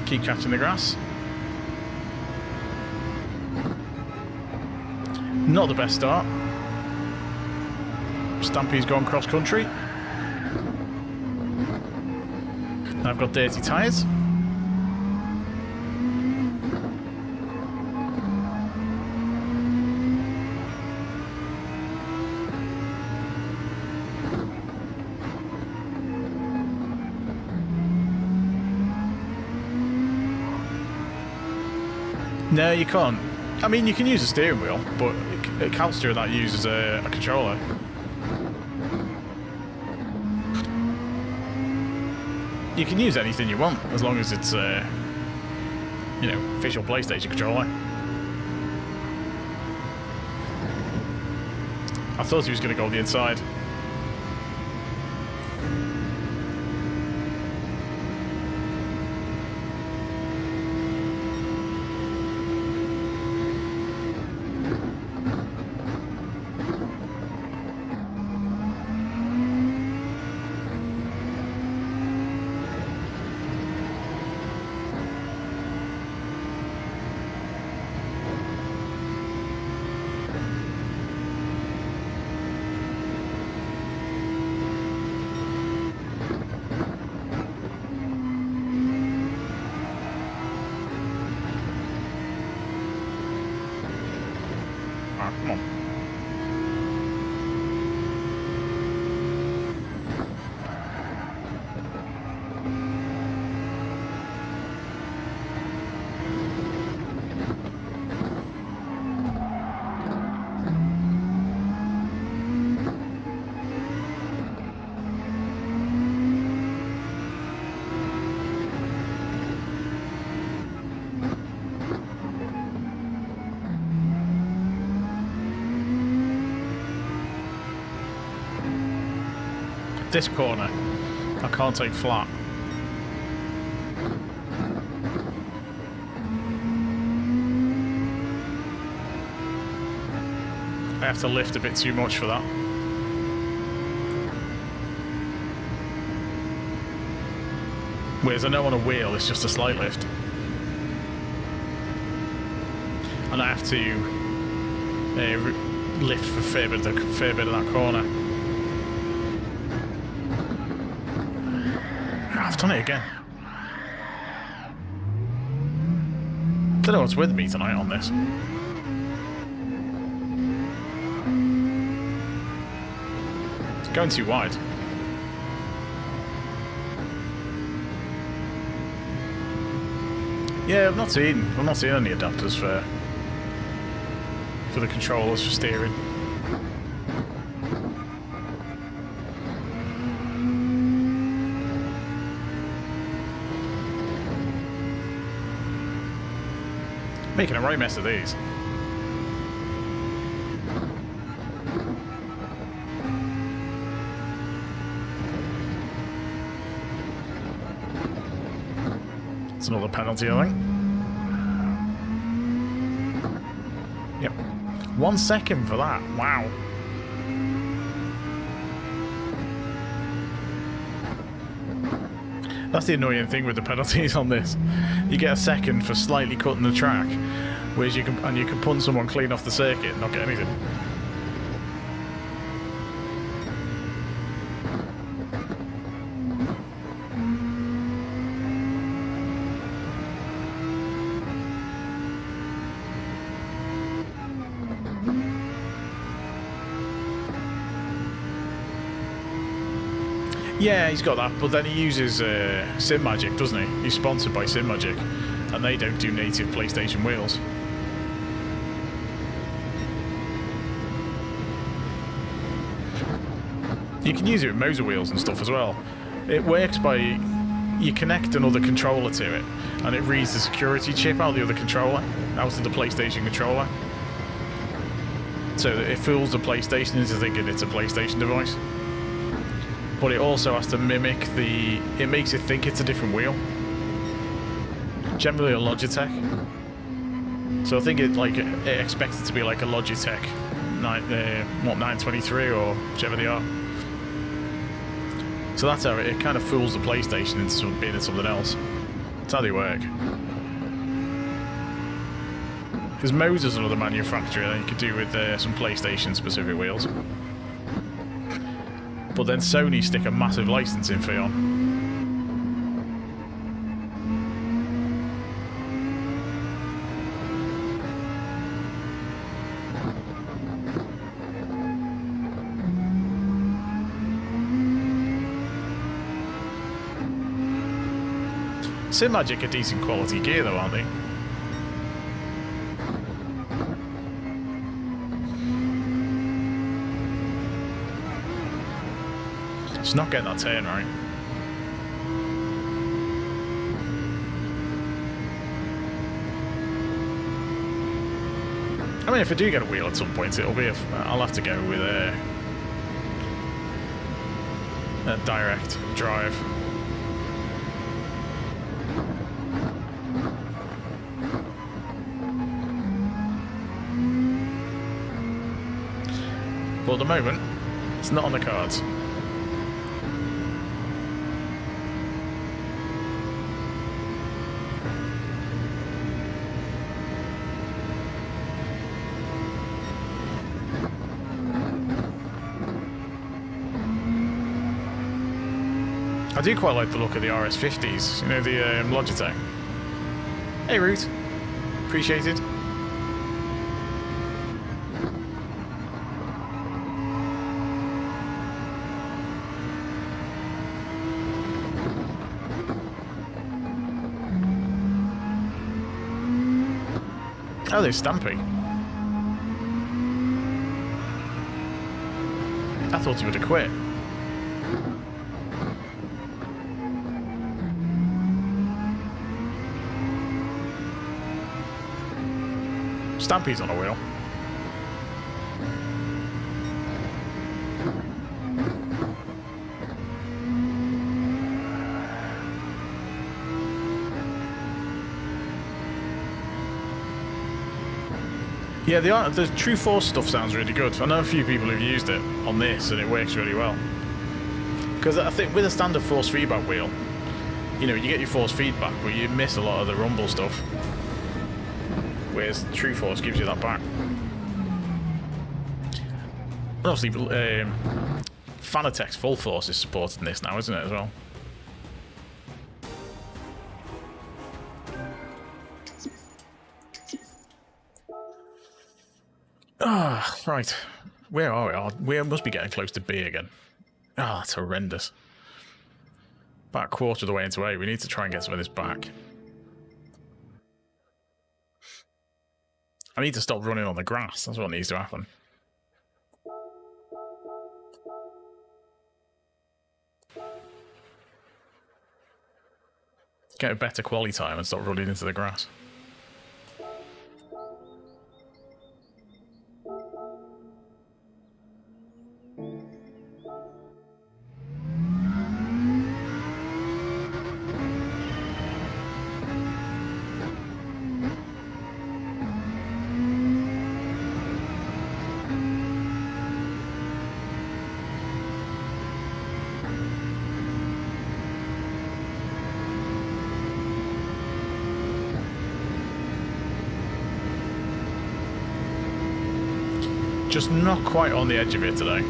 Keep catching the grass. Not the best start. Stampy's gone cross country. I've got dirty tyres. No, you can't. I mean, you can use a steering wheel, but Calster that uses a controller. You can use anything you want, as long as it's, you know, official PlayStation controller. I thought he was going to go on the inside. Come on. This corner, I can't take flat. I have to lift a bit too much for that. Whereas I know on a wheel it's just a slight lift. And I have to lift for a fair bit of that corner. I've done it again. Don't know what's with me tonight on this. It's going too wide. Yeah, I've not seen any adapters for the controllers for steering. Making a right mess of these. It's another penalty, I think. Yep. 1 second for that. Wow. That's the annoying thing with the penalties on this. You get a second for slightly cutting the track, whereas you can punt someone clean off the circuit and not get anything. Yeah, he's got that, but then he uses SimMagic, doesn't he? He's sponsored by SimMagic, and they don't do native PlayStation wheels. You can use it with Moser wheels and stuff as well. It works by you connect another controller to it, and it reads the security chip out of the other controller, out of the PlayStation controller. So that it fools the PlayStation into thinking it's a PlayStation device. But it also has to mimic the... It makes it think it's a different wheel. Generally a Logitech. So I think it expects it to be like a Logitech 923 or whichever they are. So that's how it kind of fools the PlayStation into being something else. That's how they work. Because Moser's another manufacturer that you could do with some PlayStation specific wheels. But then Sony stick a massive licensing fee on. SimMagic are decent quality gear though, aren't they? It's not getting that turn right. I mean, if I do get a wheel at some point, it'll be I'll have to go with a direct drive. But at the moment, it's not on the cards. I do quite like the look of the RS50s, you know, the Logitech. Hey, Root. Appreciated. Oh, there's Stampy. I thought he would have quit. Stampy's on a wheel. Yeah, the True Force stuff sounds really good. I know a few people who've used it on this and it works really well. Because I think with a standard force feedback wheel, you know, you get your force feedback, but you miss a lot of the rumble stuff. Whereas True Force gives you that back. And obviously, Fanatec's Full Force is supporting this now, isn't it, as well? Ah, right. Where are we? We must be getting close to B again. Ah, that's horrendous. About a quarter of the way into A. We need to try and get some of this back. I need to stop running on the grass. That's what needs to happen. Get a better quality time and stop running into the grass. Just not quite on the edge of it today.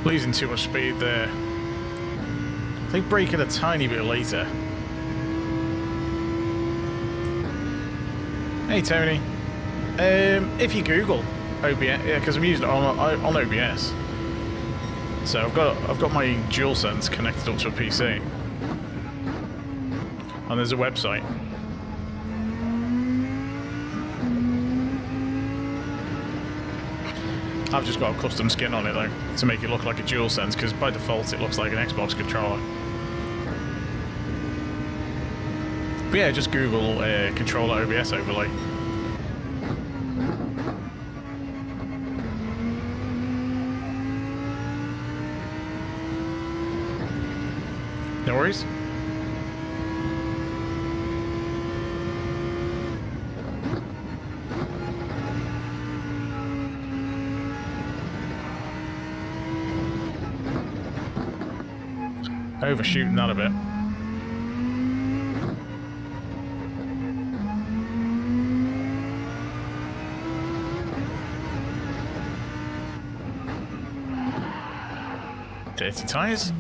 Losing too much speed there. I think braking a tiny bit later. Hey Tony. If you Google OBS, yeah, because I'm using it on OBS. So I've got my DualSense connected up to a PC, and there's a website. I've just got a custom skin on it though, to make it look like a DualSense, because by default it looks like an Xbox controller. But yeah, just Google controller OBS overlay. No worries. Overshooting that a bit. Dirty tyres.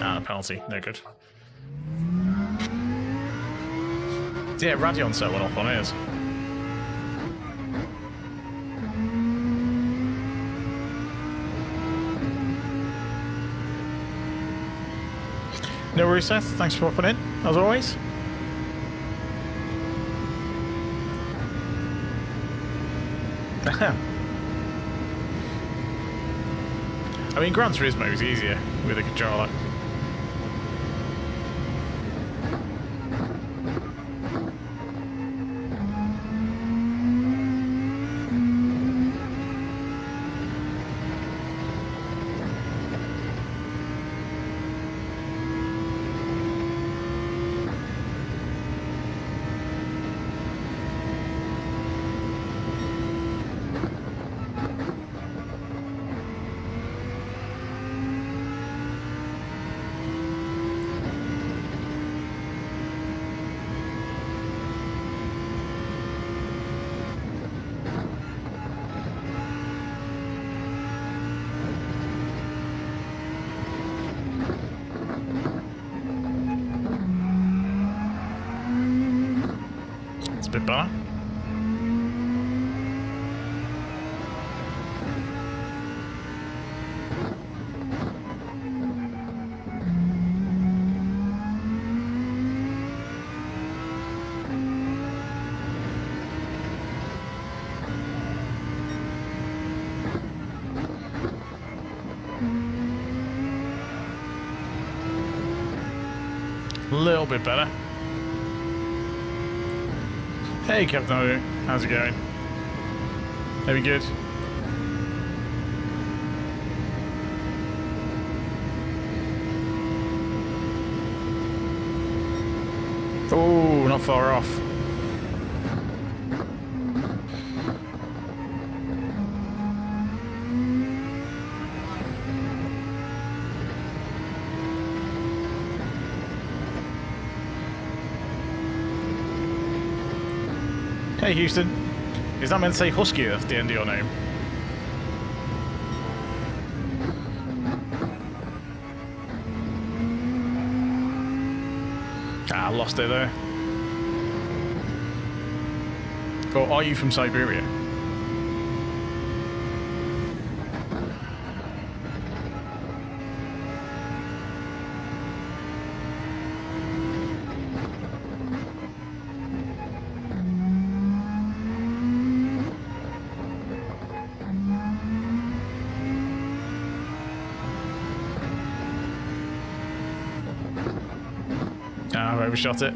Ah, penalty. No good. Yeah, Radeon set one off on his. No worries, Seth. Thanks for popping in, as always. I mean, Gran Turismo is easier with a controller. Bit better. A little bit better. Hey Captain, how's it going? Very good. Oh, not far off. Hey Houston, is that meant to say Husky at the end of your name? Ah, I lost it there. Or are you from Siberia? Ah, I've overshot it.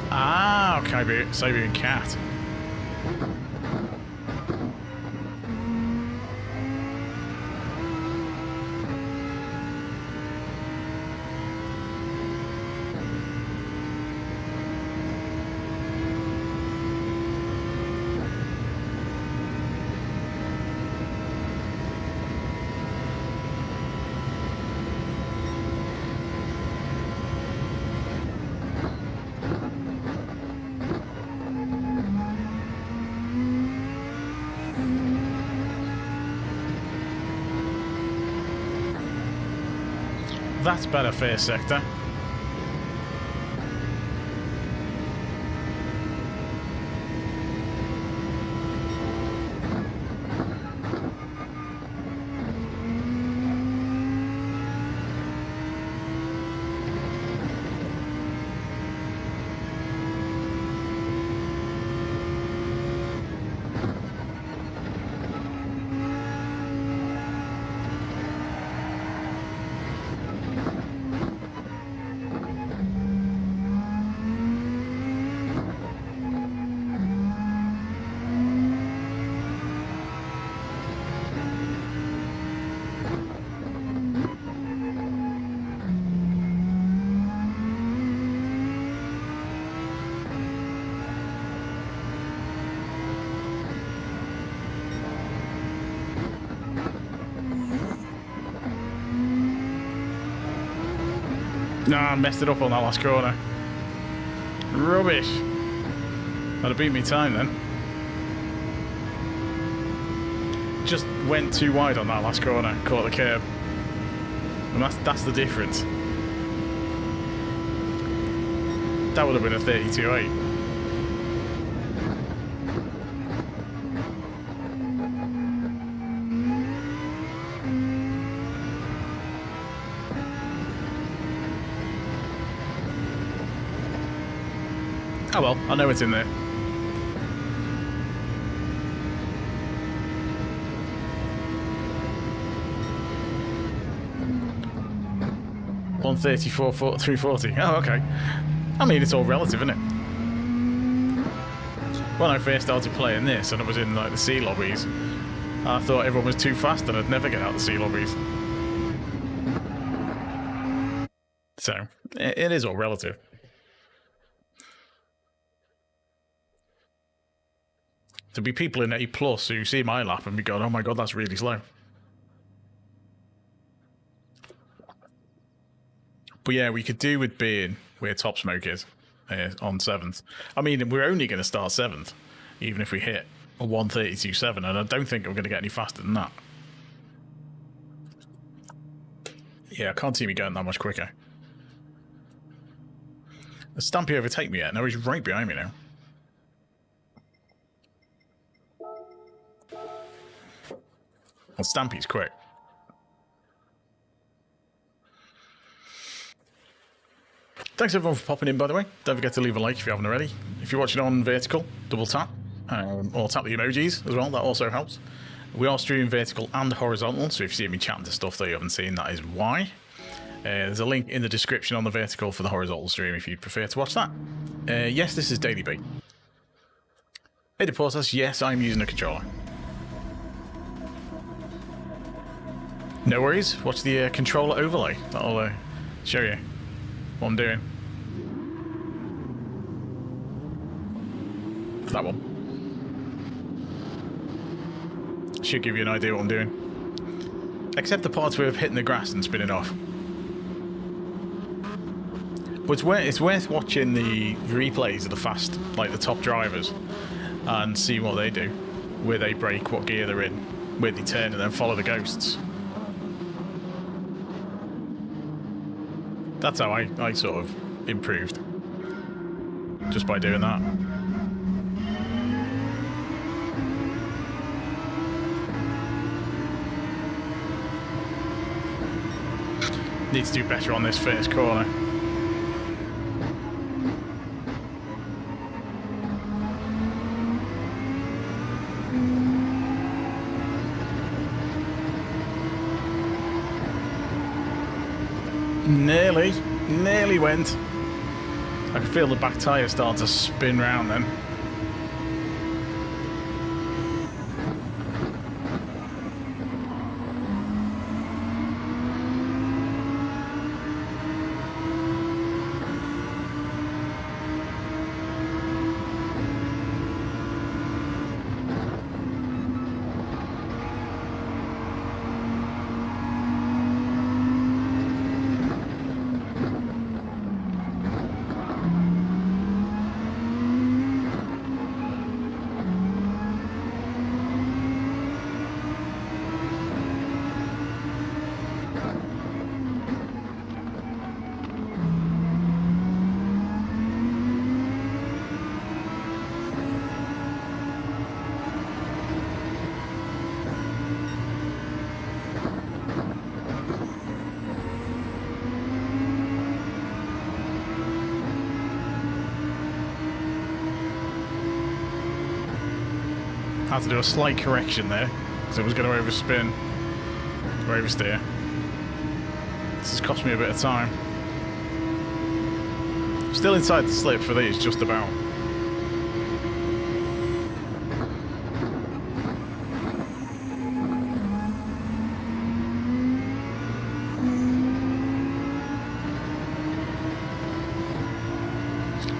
Ah, okay, Siberian cat. That's better, first sector. No, I messed it up on that last corner. Rubbish. That'd have beat me time then. Just went too wide on that last corner, caught the curb. And that's the difference. That would have been a 32.8. Oh well, I know it's in there. $134, 340. Oh, okay. I mean, it's all relative, isn't it? When I first started playing this and I was in like the sea lobbies, I thought everyone was too fast and I'd never get out the sea lobbies. So, it is all relative. There'll be people in A+ who see my lap and be going, oh my god, that's really slow. But yeah, we could do with being where Top Smoke is on 7th. I mean, we're only going to start 7th, even if we hit a 132.7, and I don't think we're going to get any faster than that. Yeah, I can't see me going that much quicker. Has Stampy overtake me yet? No, he's right behind me now. Well, Stampy's quick. Thanks everyone for popping in, by the way. Don't forget to leave a like if you haven't already. If you're watching on vertical, double tap. Or tap the emojis as well, that also helps. We are streaming vertical and horizontal, so if you see me chatting to stuff that you haven't seen, that is why. There's a link in the description on the vertical for the horizontal stream if you'd prefer to watch that. Yes, this is Daily B. Hey, Deportas, yes, I'm using a controller. No worries, watch the controller overlay. That'll show you what I'm doing. That one. Should give you an idea what I'm doing. Except the parts where I've hitting the grass and spinning off. But it's worth watching the replays of the fast, like the top drivers, and see what they do, where they brake, what gear they're in, where they turn, and then follow the ghosts. That's how I sort of improved, just by doing that. Need to do better on this first corner. Nearly went. I could feel the back tyre start to spin round then. Had to do a slight correction there, because it was going to overspin, or oversteer. This has cost me a bit of time. Still inside the slip for these, just about.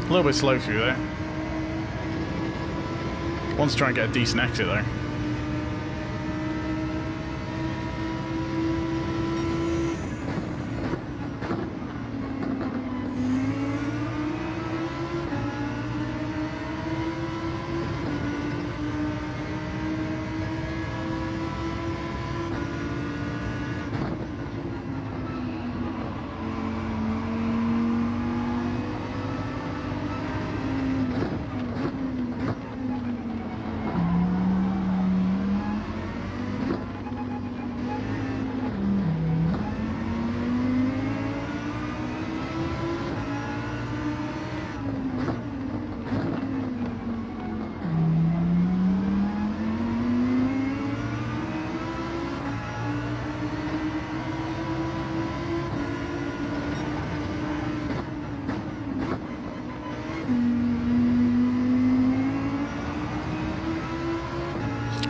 A little bit slow through there. Wants to try and get a decent exit though.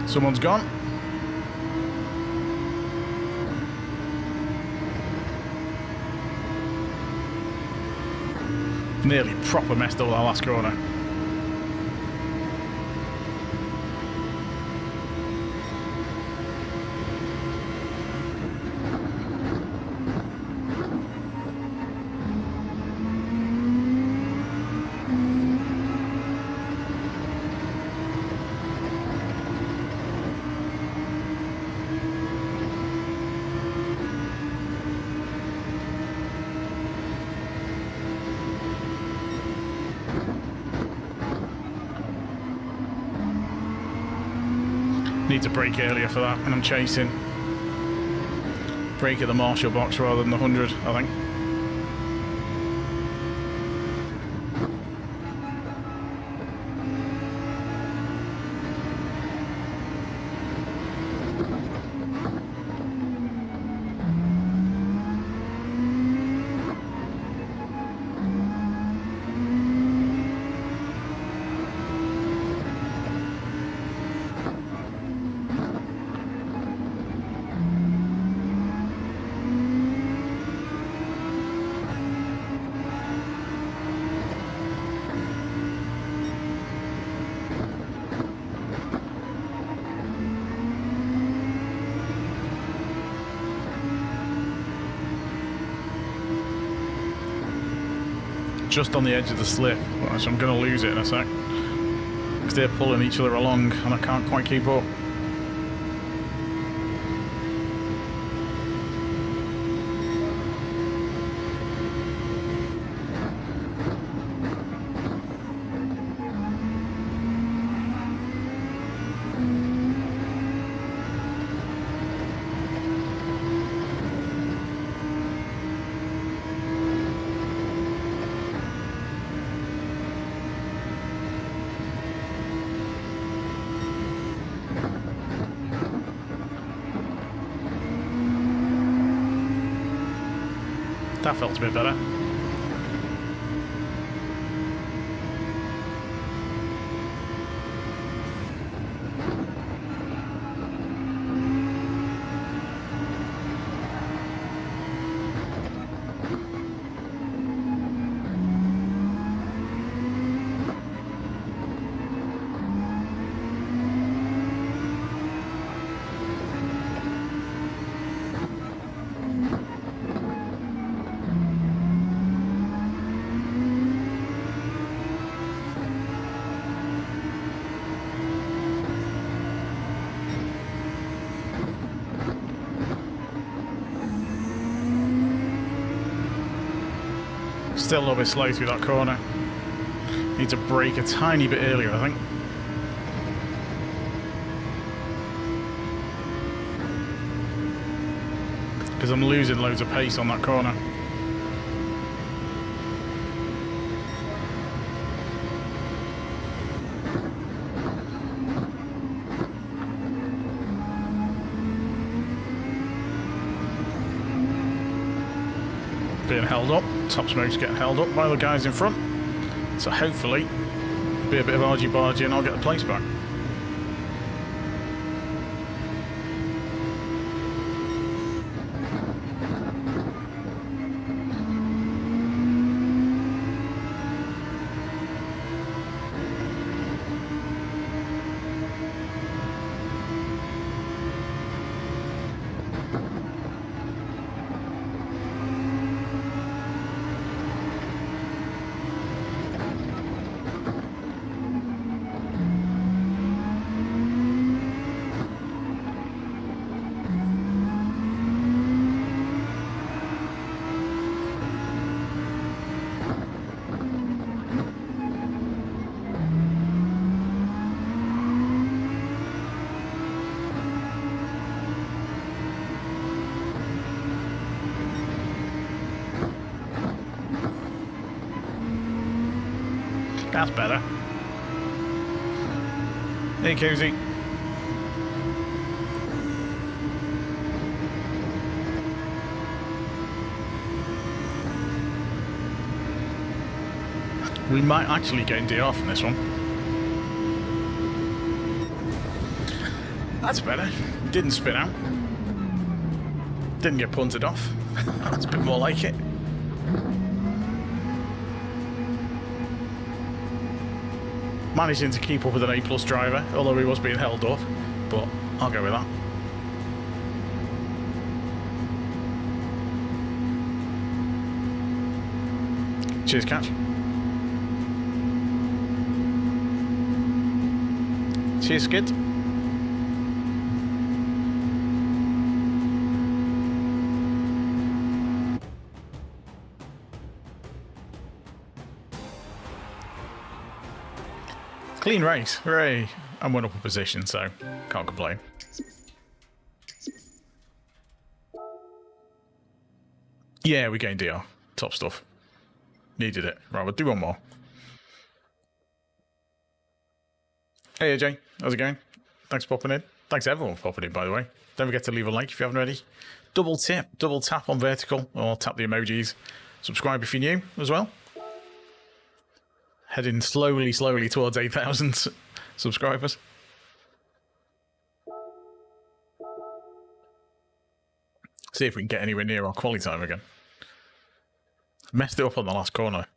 Someone's gone. Nearly proper messed up that last corner. Need to brake earlier for that, and I'm chasing. Brake at the Marshall box rather than the 100, I think. just on the edge of the slip, so I'm going to lose it in a sec. Because they're pulling each other along and I can't quite keep up. That felt a bit better. Still a little bit slow through that corner. Need to brake a tiny bit earlier, I think. Because I'm losing loads of pace on that corner. Being held up. Top smoke's getting held up by the guys in front. So hopefully, be a bit of argy-bargy and I'll get the place back. That's better. Hey, Cozy. We might actually get DR from this one. That's better. Didn't spin out. Didn't get punted off. That's a bit more like it. Managing to keep up with an A+ driver, although he was being held up, but I'll go with that. Cheers, Catch. Cheers, Skid. Clean race, hooray! And went up a position, so can't complain. Yeah, we gained DR. Top stuff. Needed it. Right, we'll do one more. Hey AJ, how's it going? Thanks for popping in. Thanks everyone for popping in, by the way. Don't forget to leave a like if you haven't already. Double tap on vertical, or tap the emojis. Subscribe if you're new as well. Heading slowly towards 8,000 subscribers. See if we can get anywhere near our quality time again. Messed it up on the last corner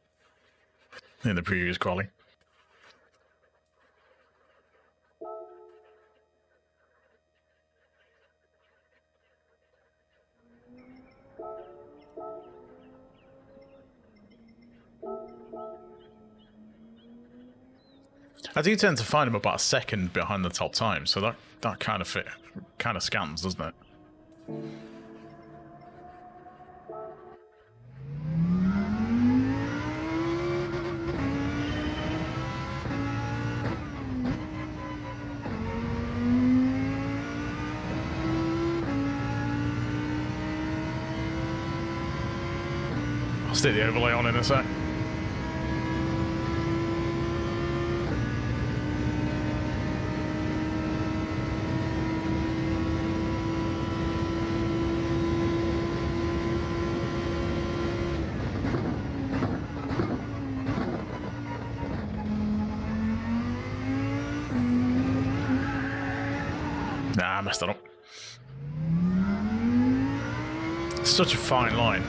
in the previous quali. I do tend to find them about a second behind the top time, so that kind of scans, doesn't it? I'll stick the overlay on in a sec. Nah, I messed that up. It's such a fine line.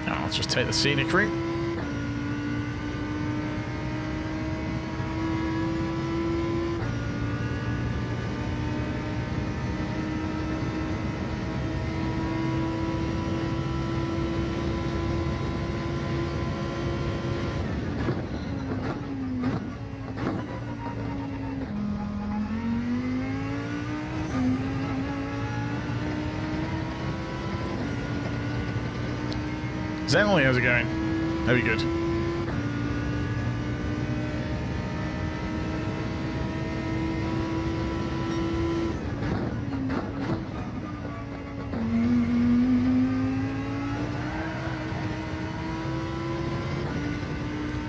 Now let's just take the scenic route. Zenley, how's it going? Very good.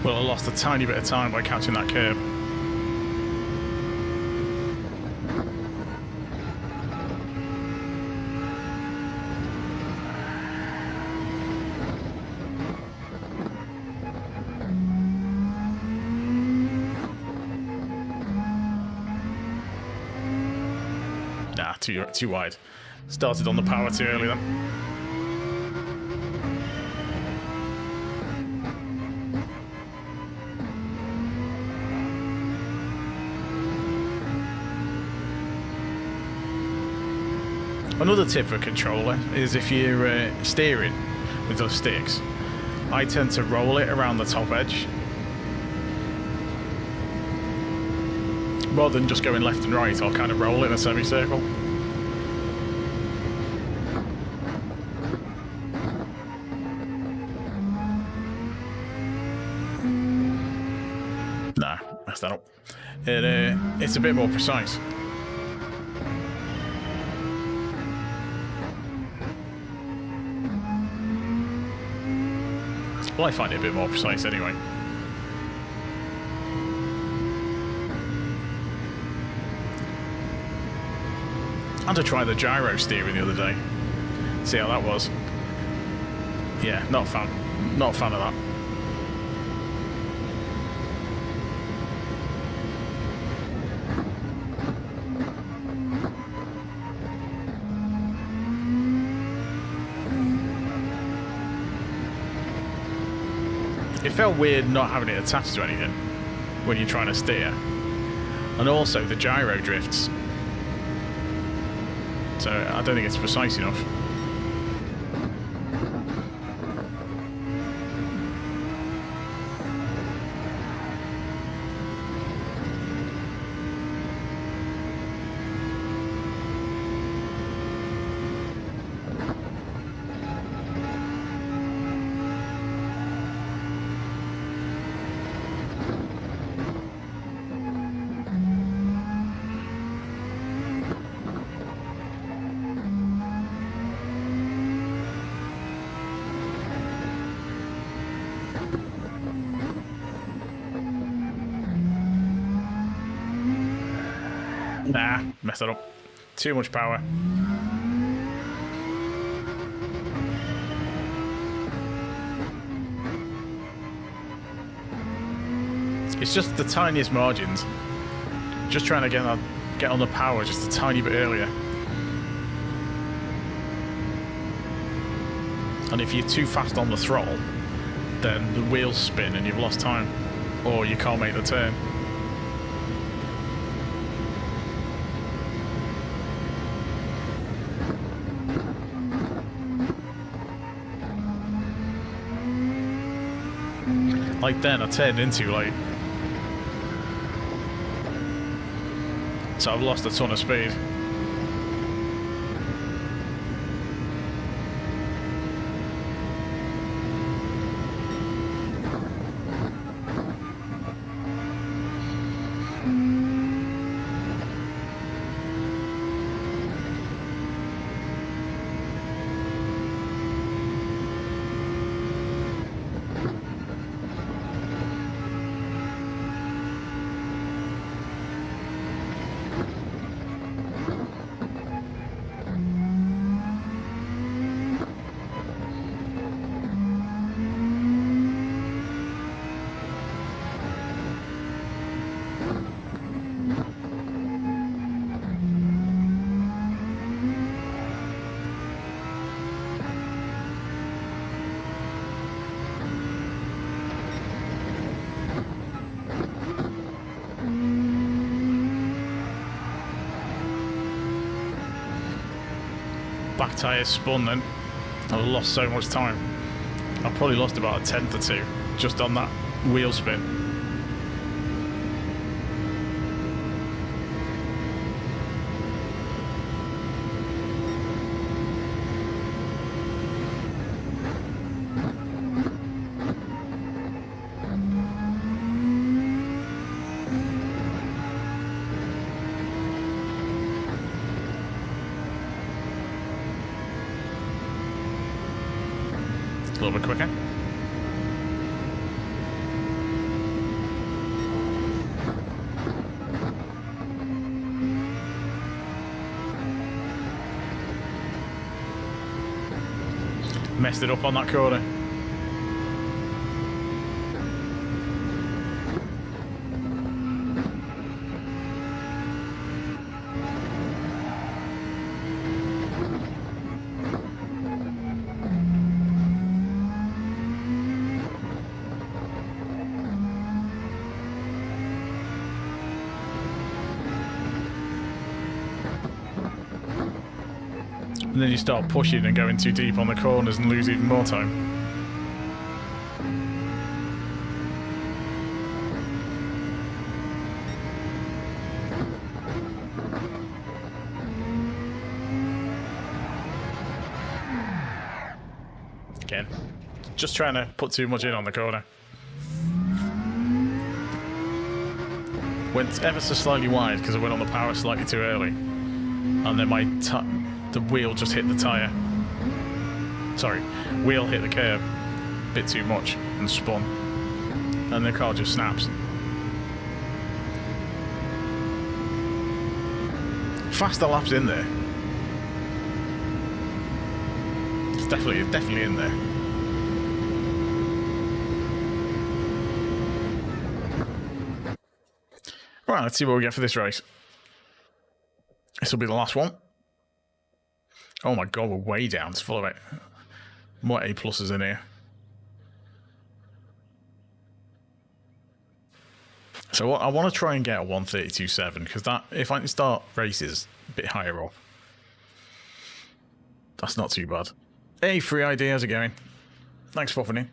Well, I lost a tiny bit of time by catching that curb. Too wide. Started on the power too early then. Another tip for a controller is if you're steering with those sticks, I tend to roll it around the top edge rather than just going left and right. I'll kind of roll it in a semicircle. Nah, messed that up. It's a bit more precise. Well, I find it a bit more precise anyway. I had to try the gyro steering the other day. See how that was. Yeah, not a fan. Not a fan of that. It felt weird not having it attached to anything when you're trying to steer. And also the gyro drifts. So I don't think it's precise enough. Nah, mess it up. Too much power. It's just the tiniest margins. Just trying to get on the power just a tiny bit earlier. And if you're too fast on the throttle, then the wheels spin and you've lost time. Or you can't make the turn. Like then I turned into like... So I've lost a ton of speed. Back tyre spun then. I've lost so much time. I've probably lost about a tenth or two just on that wheel spin. A little bit quicker. Messed it up on that corner. And then you start pushing and going too deep on the corners and lose even more time. Again, just trying to put too much in on the corner. Went ever so slightly wide because I went on the power slightly too early. And then the wheel just hit the tyre. Sorry, wheel hit the curb a bit too much and spun. And the car just snaps. Faster laps in there. It's definitely in there. Right, let's see what we get for this race. This will be the last one. Oh my god, we're way down. It's full of it. More A pluses in here. So I want to try and get a 132.7 because that, if I can start races a bit higher up, that's not too bad. Hey, Free ID, how's it going? Thanks for popping in.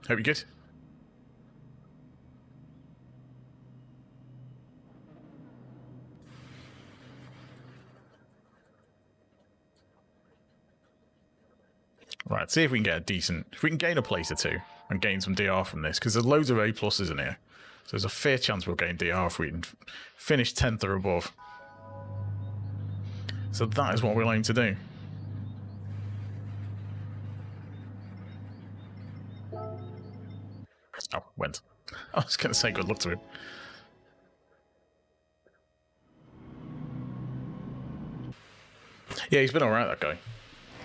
Hope you're good. Right, see if we can get a decent... If we can gain a place or two and gain some DR from this, because there's loads of A pluses in here. So there's a fair chance we'll gain DR if we can finish 10th or above. So that is what we'll aim to do. Oh, went. I was going to say good luck to him. Yeah, he's been alright, that guy.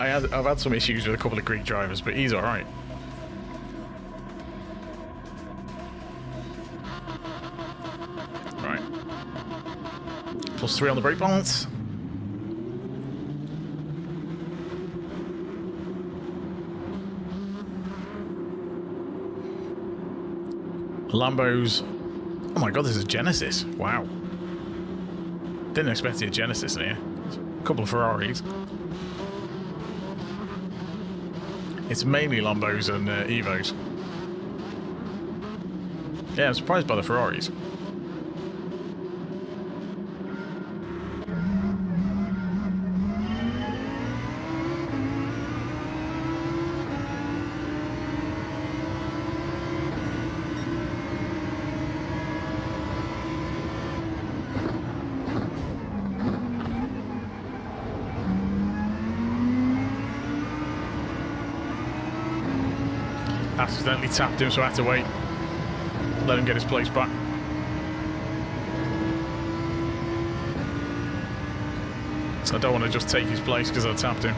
I've had some issues with a couple of Greek drivers, but he's alright. Right. +3 on the brake balance. Lambos. Oh my god, this is a Genesis. Wow. Didn't expect to see a Genesis in here. A couple of Ferraris. It's mainly Lambos and Evos. Yeah, I'm surprised by the Ferraris. Accidentally tapped him, so I had to wait. Let him get his place back. So I don't want to just take his place because I tapped him.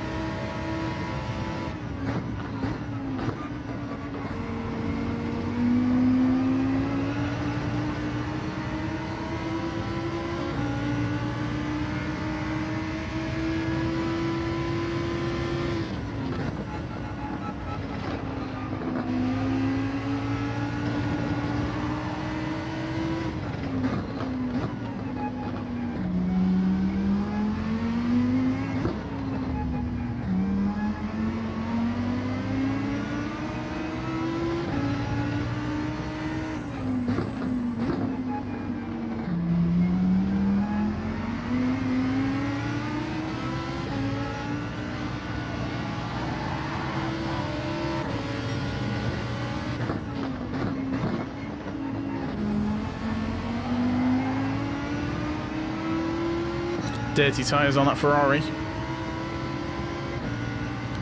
Dirty tyres on that Ferrari.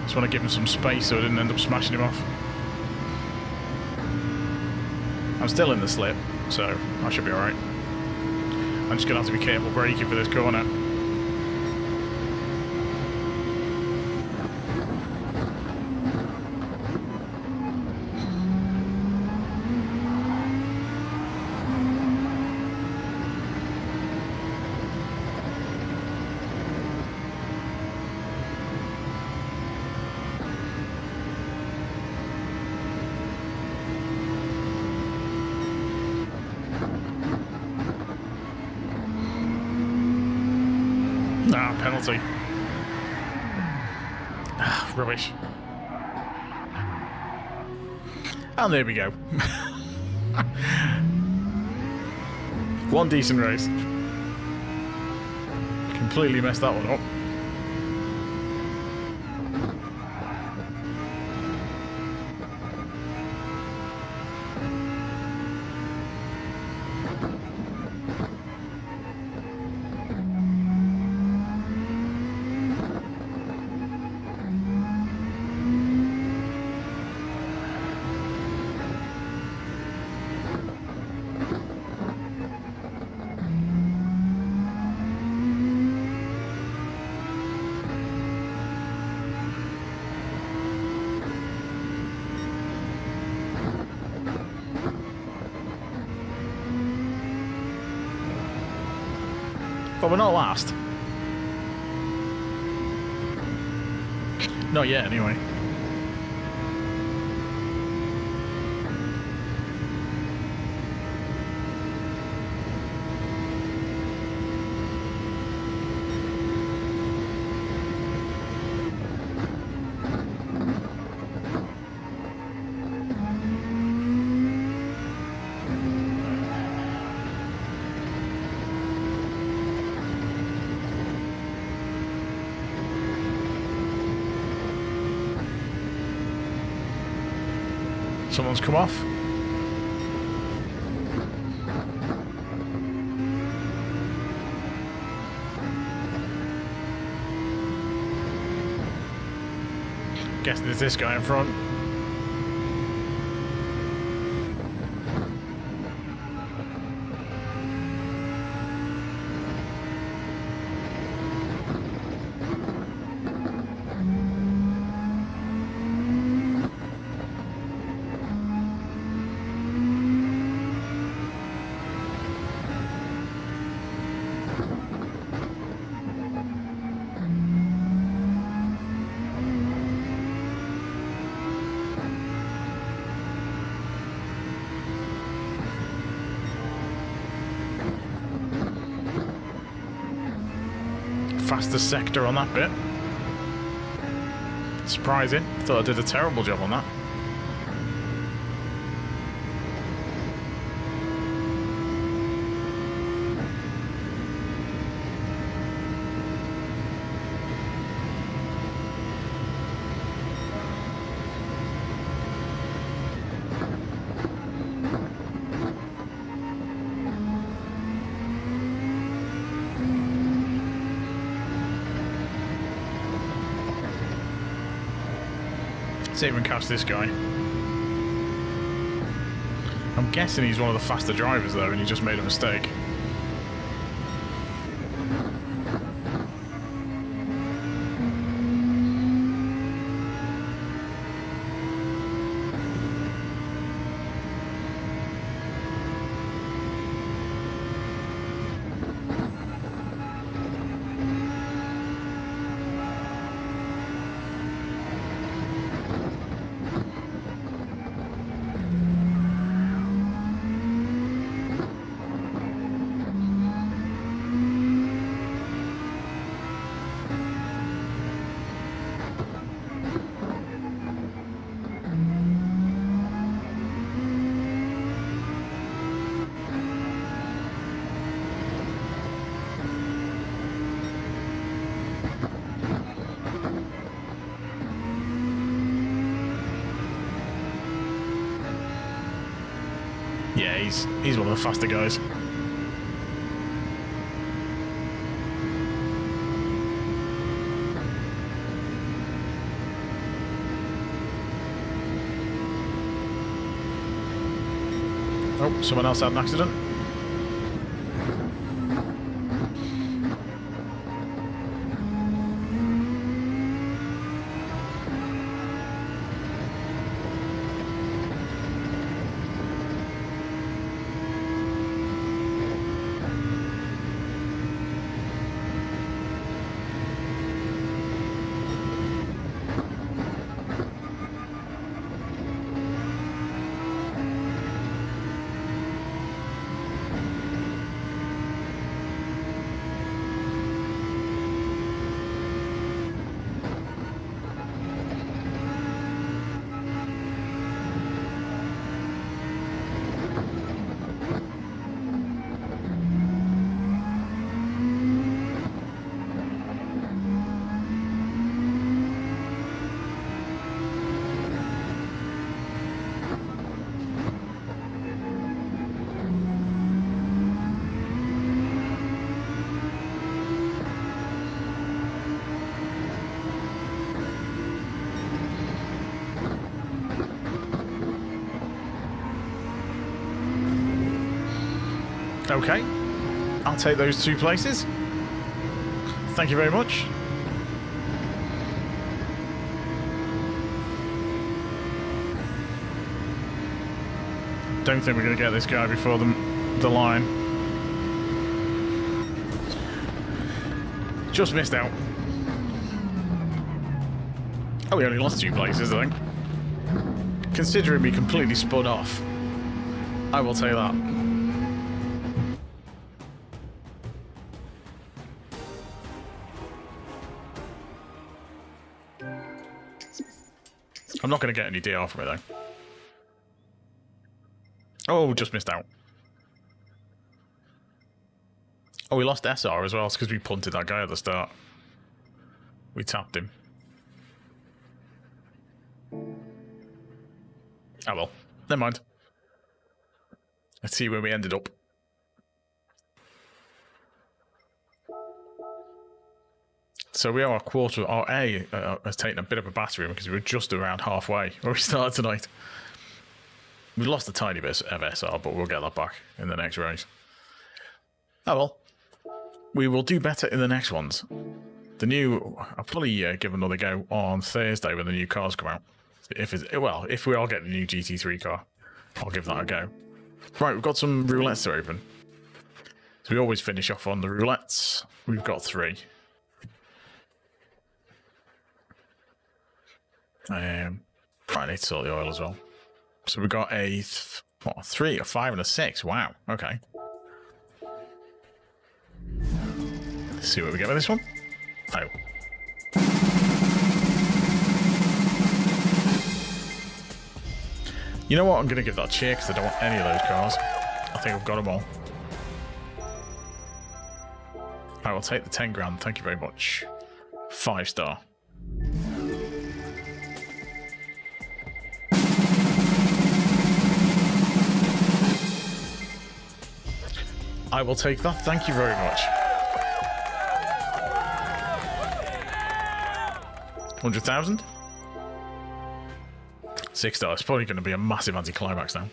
Just want to give him some space so I didn't end up smashing him off. I'm still in the slip, so I should be alright. I'm just going to have to be careful braking for this corner. Ah, penalty. Ah, rubbish. And there we go. One decent race. Completely messed that one up. But we're not last. Not yet, anyway. Someone's come off. Guessing there's this guy in front. Fastest sector on that bit. Surprising. Thought I did a terrible job on that. Let's even catch this guy. I'm guessing he's one of the faster drivers though, and he just made a mistake. Yeah, he's one of the faster guys. Oh, someone else had an accident. Okay, I'll take those 2 places. Thank you very much. Don't think we're going to get this guy before the line. Just missed out. Oh, we only lost 2 places, I think. Considering we completely spun off, I will take that. I'm not going to get any DR from it, though. Oh, just missed out. Oh, we lost SR as well. It's because we punted that guy at the start. We tapped him. Oh, well. Never mind. Let's see where we ended up. So we are a quarter. Our A has taken a bit of a battering because we were just around halfway where we started tonight. We lost a tiny bit of SR, but we'll get that back in the next race. Oh well. We will do better in the next ones. The new... I'll probably give another go on Thursday when the new cars come out. If we all get the new GT3 car, I'll give that a go. Right, we've got some roulettes to open. So we always finish off on the roulettes. We've got 3. Right, I need to sort the oil as well. So we got a 3, a 5, and a 6. Wow. Okay. Let's see what we get with this one. Oh. You know what? I'm going to give that a cheer because I don't want any of those cars. I think I've got them all. I will take the 10 grand. Thank you very much. 5-star. I will take that. Thank you very much. 100,000. $6. It's probably going to be a massive anticlimax now.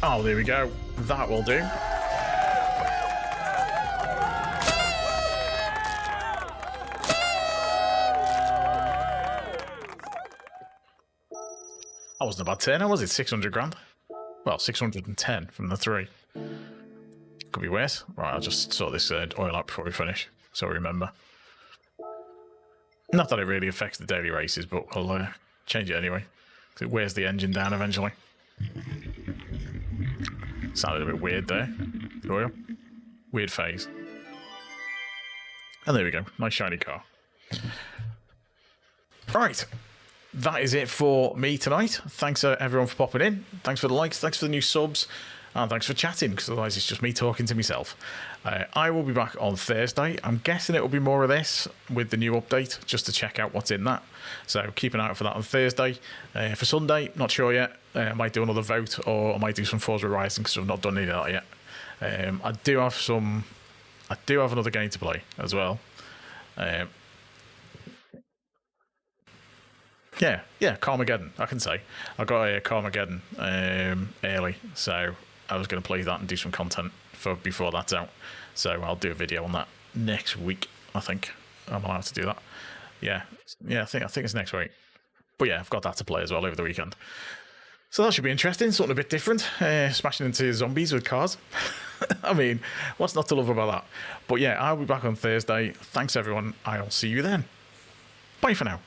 Oh, there we go. That will do. That wasn't a bad turn, was it? 600 grand? Well, 610 from the 3. Could be worse. Right, I'll just sort this oil out before we finish, so I remember. Not that it really affects the daily races, but I'll change it anyway, because it wears the engine down eventually. Sounded a bit weird there. The oil. Weird phase. And there we go. Nice shiny car. Right. That is it for me tonight. Thanks everyone for popping in. Thanks for the likes. Thanks for the new subs. And thanks for chatting, because otherwise it's just me talking to myself. I will be back on Thursday. I'm guessing it will be more of this with the new update, just to check out what's in that. So keep an eye out for that on Thursday. For Sunday, not sure yet. I might do another vote, or I might do some Forza Horizon, because I've not done any of that yet. I do have another game to play as well. Yeah, Carmageddon, I can say. I got a Carmageddon early, so I was going to play that and do some content for before that's out. So I'll do a video on that next week, I think. I'm allowed to do that. Yeah, I think it's next week. But yeah, I've got that to play as well over the weekend. So that should be interesting, something a bit different. Smashing into zombies with cars. I mean, what's not to love about that? But yeah, I'll be back on Thursday. Thanks, everyone. I'll see you then. Bye for now.